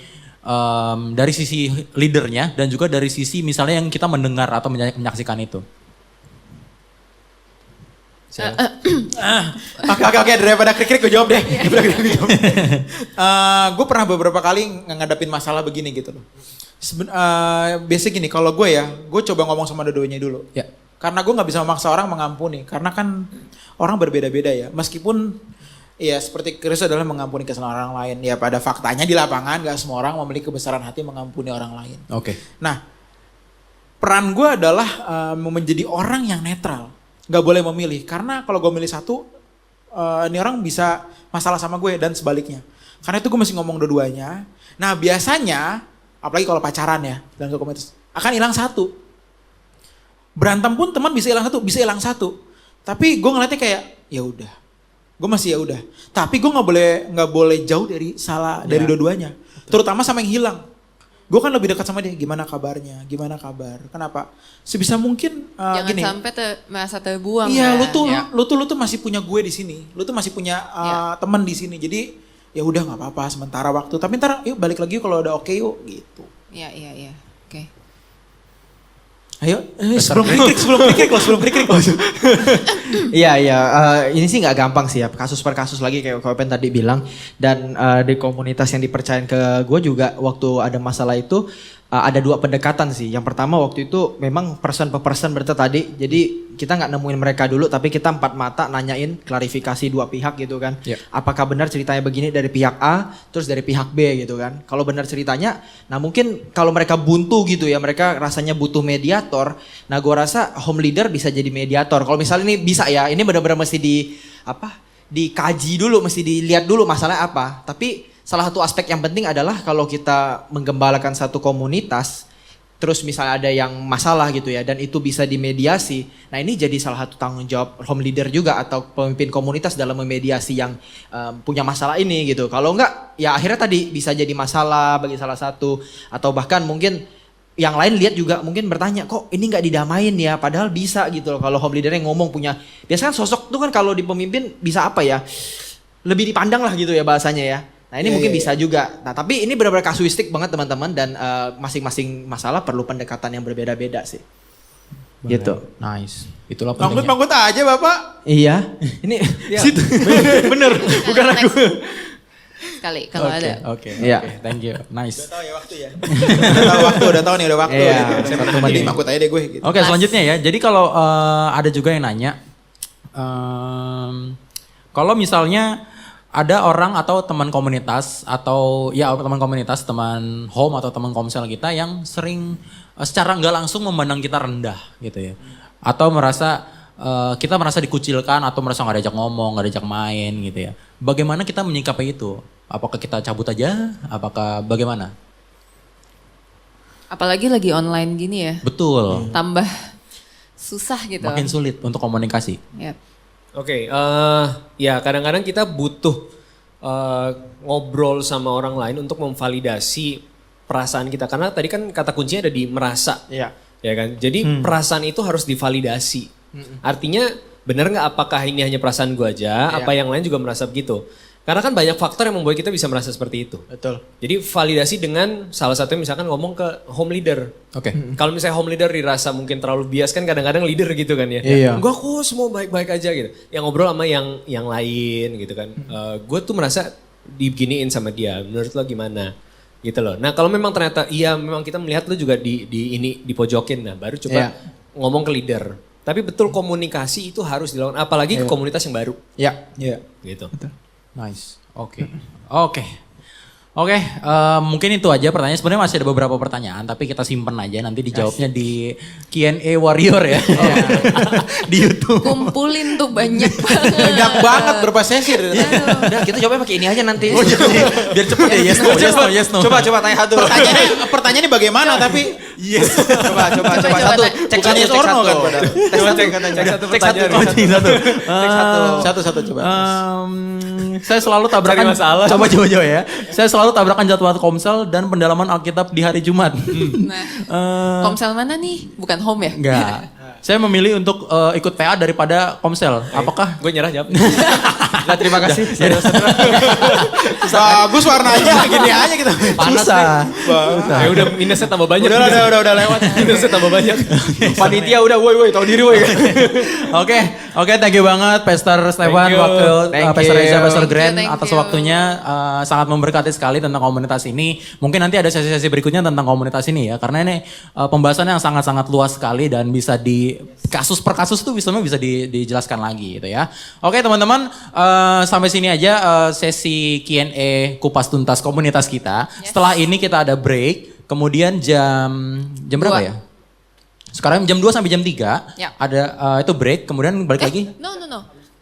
Speaker 2: dari sisi leadernya dan juga dari sisi misalnya yang kita mendengar atau menyaksikan itu?
Speaker 3: Oke, daripada krik-krik gue jawab deh. Gue pernah beberapa kali ngadepin masalah begini gitu loh. Biasanya gini, kalau gue ya, gue coba ngomong sama dua-duanya dulu.
Speaker 2: Ya.
Speaker 3: Karena gue nggak bisa memaksa orang mengampuni. Karena kan orang berbeda-beda ya. Meskipun ya seperti Kristus adalah mengampuni kesalahan orang lain. Ya pada faktanya di lapangan gak semua orang memiliki kebesaran hati mengampuni orang lain.
Speaker 2: Oke.
Speaker 3: Nah, peran gue adalah menjadi orang yang netral. Gak boleh memilih. Karena kalau gue milih satu, ini orang bisa masalah sama gue dan sebaliknya. Karena itu gue mesti ngomong dua-duanya. Nah biasanya, apalagi kalau pacaran ya, dan ke komunitas, akan hilang satu. Berantem pun teman bisa hilang satu. Tapi gue ngeliatnya kayak, ya udah. Gue masih ya udah. Tapi gue nggak boleh jauh dari dari dua-duanya. Terutama sama yang hilang. Gue kan lebih dekat sama dia. Gimana kabarnya? Gimana kabar? Kenapa? Sebisa mungkin
Speaker 6: Jangan
Speaker 3: gini.
Speaker 6: sampai merasa terbuang.
Speaker 3: Iya,
Speaker 6: kan?
Speaker 3: lu tuh masih punya gue di sini. Lu tuh masih punya teman di sini. Jadi ya udah nggak apa-apa sementara waktu. Tapi ntar yuk balik lagi kalau udah oke yuk gitu.
Speaker 6: Iya. Oke.
Speaker 3: Ayo, sebelum krik loh.
Speaker 5: Iya, ini sih nggak gampang sih ya, kasus per kasus lagi kayak Kopen tadi bilang. Dan di komunitas yang dipercayain ke gue juga waktu ada masalah itu ada dua pendekatan sih. Yang pertama waktu itu memang person per person berarti tadi, jadi kita nggak nemuin mereka dulu tapi kita empat mata nanyain klarifikasi dua pihak gitu kan.
Speaker 2: Yep.
Speaker 5: Apakah benar ceritanya begini dari pihak A terus dari pihak B gitu kan. Kalau benar ceritanya, nah mungkin kalau mereka buntu gitu ya, mereka rasanya butuh mediator. Nah gue rasa home leader bisa jadi mediator. Kalau misalnya ini bisa ya, ini benar-benar mesti dikaji dulu, mesti dilihat dulu masalahnya apa. Tapi salah satu aspek yang penting adalah kalau kita menggembalakan satu komunitas, terus misalnya ada yang masalah gitu ya, dan itu bisa dimediasi. Nah ini jadi salah satu tanggung jawab home leader juga atau pemimpin komunitas dalam memediasi yang punya masalah ini gitu. Kalau enggak, ya akhirnya tadi bisa jadi masalah bagi salah satu, atau bahkan mungkin yang lain lihat juga mungkin bertanya, kok ini nggak didamain ya, padahal bisa gitu loh. Kalau home leadernya ngomong punya, biasanya kan sosok tuh kan kalau di pemimpin bisa apa ya, lebih dipandang lah gitu ya bahasanya ya. Nah ini mungkin bisa juga. Nah tapi ini benar-benar kasuistik banget teman-teman, dan masing-masing masalah perlu pendekatan yang berbeda-beda sih. Gitu.
Speaker 2: Nice. Itulah pentingnya.
Speaker 3: Manggut aja Bapak.
Speaker 5: Iya. Ini situ. Bener. Bukan aku.
Speaker 6: sekali kalau ada.
Speaker 2: Oke.
Speaker 5: Iya.
Speaker 2: Thank you. Nice.
Speaker 3: Tahu ya waktu ya. udah tahu nih udah waktu.
Speaker 5: Iya,
Speaker 3: Saya
Speaker 5: 1
Speaker 3: menit.
Speaker 5: menit.
Speaker 3: Ikut aja deh gue gitu.
Speaker 2: Oke, selanjutnya ya. Jadi kalau ada juga yang nanya, kalau misalnya ada orang atau teman komunitas atau ya teman komunitas, teman home atau teman komsel kita yang sering secara nggak langsung memandang kita rendah gitu ya, atau kita merasa dikucilkan atau merasa nggak diajak ngomong, nggak diajak main gitu ya. Bagaimana kita menyikapi itu? Apakah kita cabut aja? Apakah bagaimana?
Speaker 6: Apalagi lagi online gini ya.
Speaker 2: Betul.
Speaker 6: Tambah susah gitu.
Speaker 2: Makin sulit untuk komunikasi.
Speaker 6: Yap.
Speaker 4: Oke, ya kadang-kadang kita butuh ngobrol sama orang lain untuk memvalidasi perasaan kita. Karena tadi kan kata kuncinya ada di merasa.
Speaker 5: Iya.
Speaker 4: Ya kan? Jadi perasaan itu harus divalidasi. Artinya benar nggak apakah ini hanya perasaan gue aja, apa yang lain juga merasa begitu. Karena kan banyak faktor yang membuat kita bisa merasa seperti itu.
Speaker 5: Betul.
Speaker 4: Jadi validasi dengan salah satunya misalkan ngomong ke home leader.
Speaker 2: Oke.
Speaker 4: Kalau misalnya home leader dirasa mungkin terlalu bias kan kadang-kadang leader gitu kan ya.
Speaker 5: Iya.
Speaker 4: Gue kok semua baik-baik aja gitu. Yang ngobrol sama yang lain gitu kan. Gue tuh merasa diginiin sama dia. Menurut lo gimana? Gitu loh. Nah kalau memang ternyata iya memang kita melihat lo juga dipojokin. Nah baru coba ngomong ke leader. Tapi betul komunikasi itu harus dilakukan. Apalagi ke komunitas yang baru.
Speaker 5: Iya.
Speaker 3: Iya.
Speaker 4: Gitu.
Speaker 2: Nice. Oke. Oke, mungkin itu aja pertanyaan. Sebenarnya masih ada beberapa pertanyaan, tapi kita simpen aja. Nanti dijawabnya di Q&A Warrior ya. Di YouTube.
Speaker 6: Kumpulin tuh banyak banget.
Speaker 3: Banyak banget berapa sesi.
Speaker 5: Udah kita coba pakai ini aja nanti.
Speaker 2: Biar cepet ya, yes no.
Speaker 5: Coba tanya satu.
Speaker 3: Pertanyaannya bagaimana tapi
Speaker 5: Coba satu. Cek
Speaker 3: Bukan yes or no kan padahal.
Speaker 4: Cek satu pertanyaan.
Speaker 3: Satu coba.
Speaker 2: Saya selalu tabrakan
Speaker 4: Cari masalah.
Speaker 2: Coba ya. Saya selalu tabrakan jadwal Komsel dan pendalaman Alkitab di hari Jumat.
Speaker 6: Nah, Komsel mana nih? Bukan home ya?
Speaker 2: Enggak. Saya memilih untuk ikut PA daripada Komsel. Apakah
Speaker 4: Gue nyerah jawab.
Speaker 5: Nah, terima kasih.
Speaker 3: Bagus warnanya gini aja gitu.
Speaker 2: susah?
Speaker 4: Ya udah minusnya tambah banyak.
Speaker 3: Udah lewat.
Speaker 4: Minusnya tambah banyak.
Speaker 5: Panitia udah woi tahu diri woi.
Speaker 2: Oke, thank you banget Pastor Stefan,
Speaker 4: you.
Speaker 2: wakil
Speaker 5: Thank
Speaker 2: Pastor
Speaker 5: you.
Speaker 2: Reza, Pastor Grand
Speaker 6: Thank you.
Speaker 2: atas waktunya sangat memberkati sekali tentang komunitas ini. Mungkin nanti ada sesi-sesi berikutnya tentang komunitas ini ya, karena ini pembahasannya yang sangat-sangat luas sekali dan bisa di kasus per kasus tuh bisa dijelaskan lagi gitu ya. Oke teman-teman, sampai sini aja sesi Q&A kupas tuntas komunitas kita. Setelah ini kita ada break, kemudian jam berapa
Speaker 6: 2.
Speaker 2: ya? Sekarang jam 2 sampai jam 3
Speaker 6: Ya.
Speaker 2: ada itu break, kemudian balik lagi.
Speaker 6: No.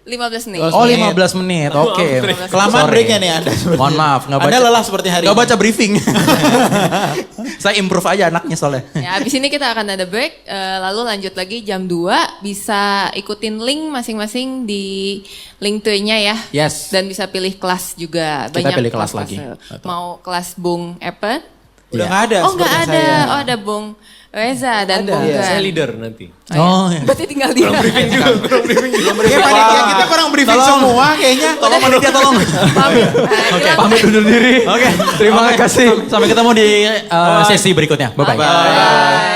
Speaker 6: 15 menit.
Speaker 2: Oh 15 menit, oke.
Speaker 3: Kelamaan
Speaker 2: Sorry.
Speaker 3: breaknya nih Anda.
Speaker 2: Mohon maaf, nggak baca.
Speaker 3: Anda lelah seperti hari
Speaker 2: Nggak
Speaker 3: ini.
Speaker 2: baca briefing. Saya improve aja anaknya soalnya.
Speaker 6: Ya, abis ini kita akan ada break, lalu lanjut lagi jam 2. Bisa ikutin link masing-masing di Linktree-nya ya.
Speaker 2: Yes.
Speaker 6: Dan bisa pilih kelas juga.
Speaker 2: Kita pilih kelas lagi.
Speaker 6: kelas-kelasnya. Mau kelas Bung Epen?
Speaker 3: Udah nggak ada.
Speaker 6: Oh nggak
Speaker 3: seperti
Speaker 6: ada,
Speaker 3: saya.
Speaker 6: oh ada Bung Reza dan Bung
Speaker 4: Iya,
Speaker 6: Gan.
Speaker 4: saya leader nanti.
Speaker 2: Oh, iya.
Speaker 6: Berarti tinggal dia.
Speaker 3: Kayak panitia kita kurang briefing semua kayaknya.
Speaker 2: Tolong panitia tolong.
Speaker 6: Pamit.
Speaker 2: Oke,
Speaker 6: Hilang.
Speaker 2: pamit undur diri. Oke, terima kasih. Sampai ketemu di sesi berikutnya. Bye-bye.
Speaker 6: Bye.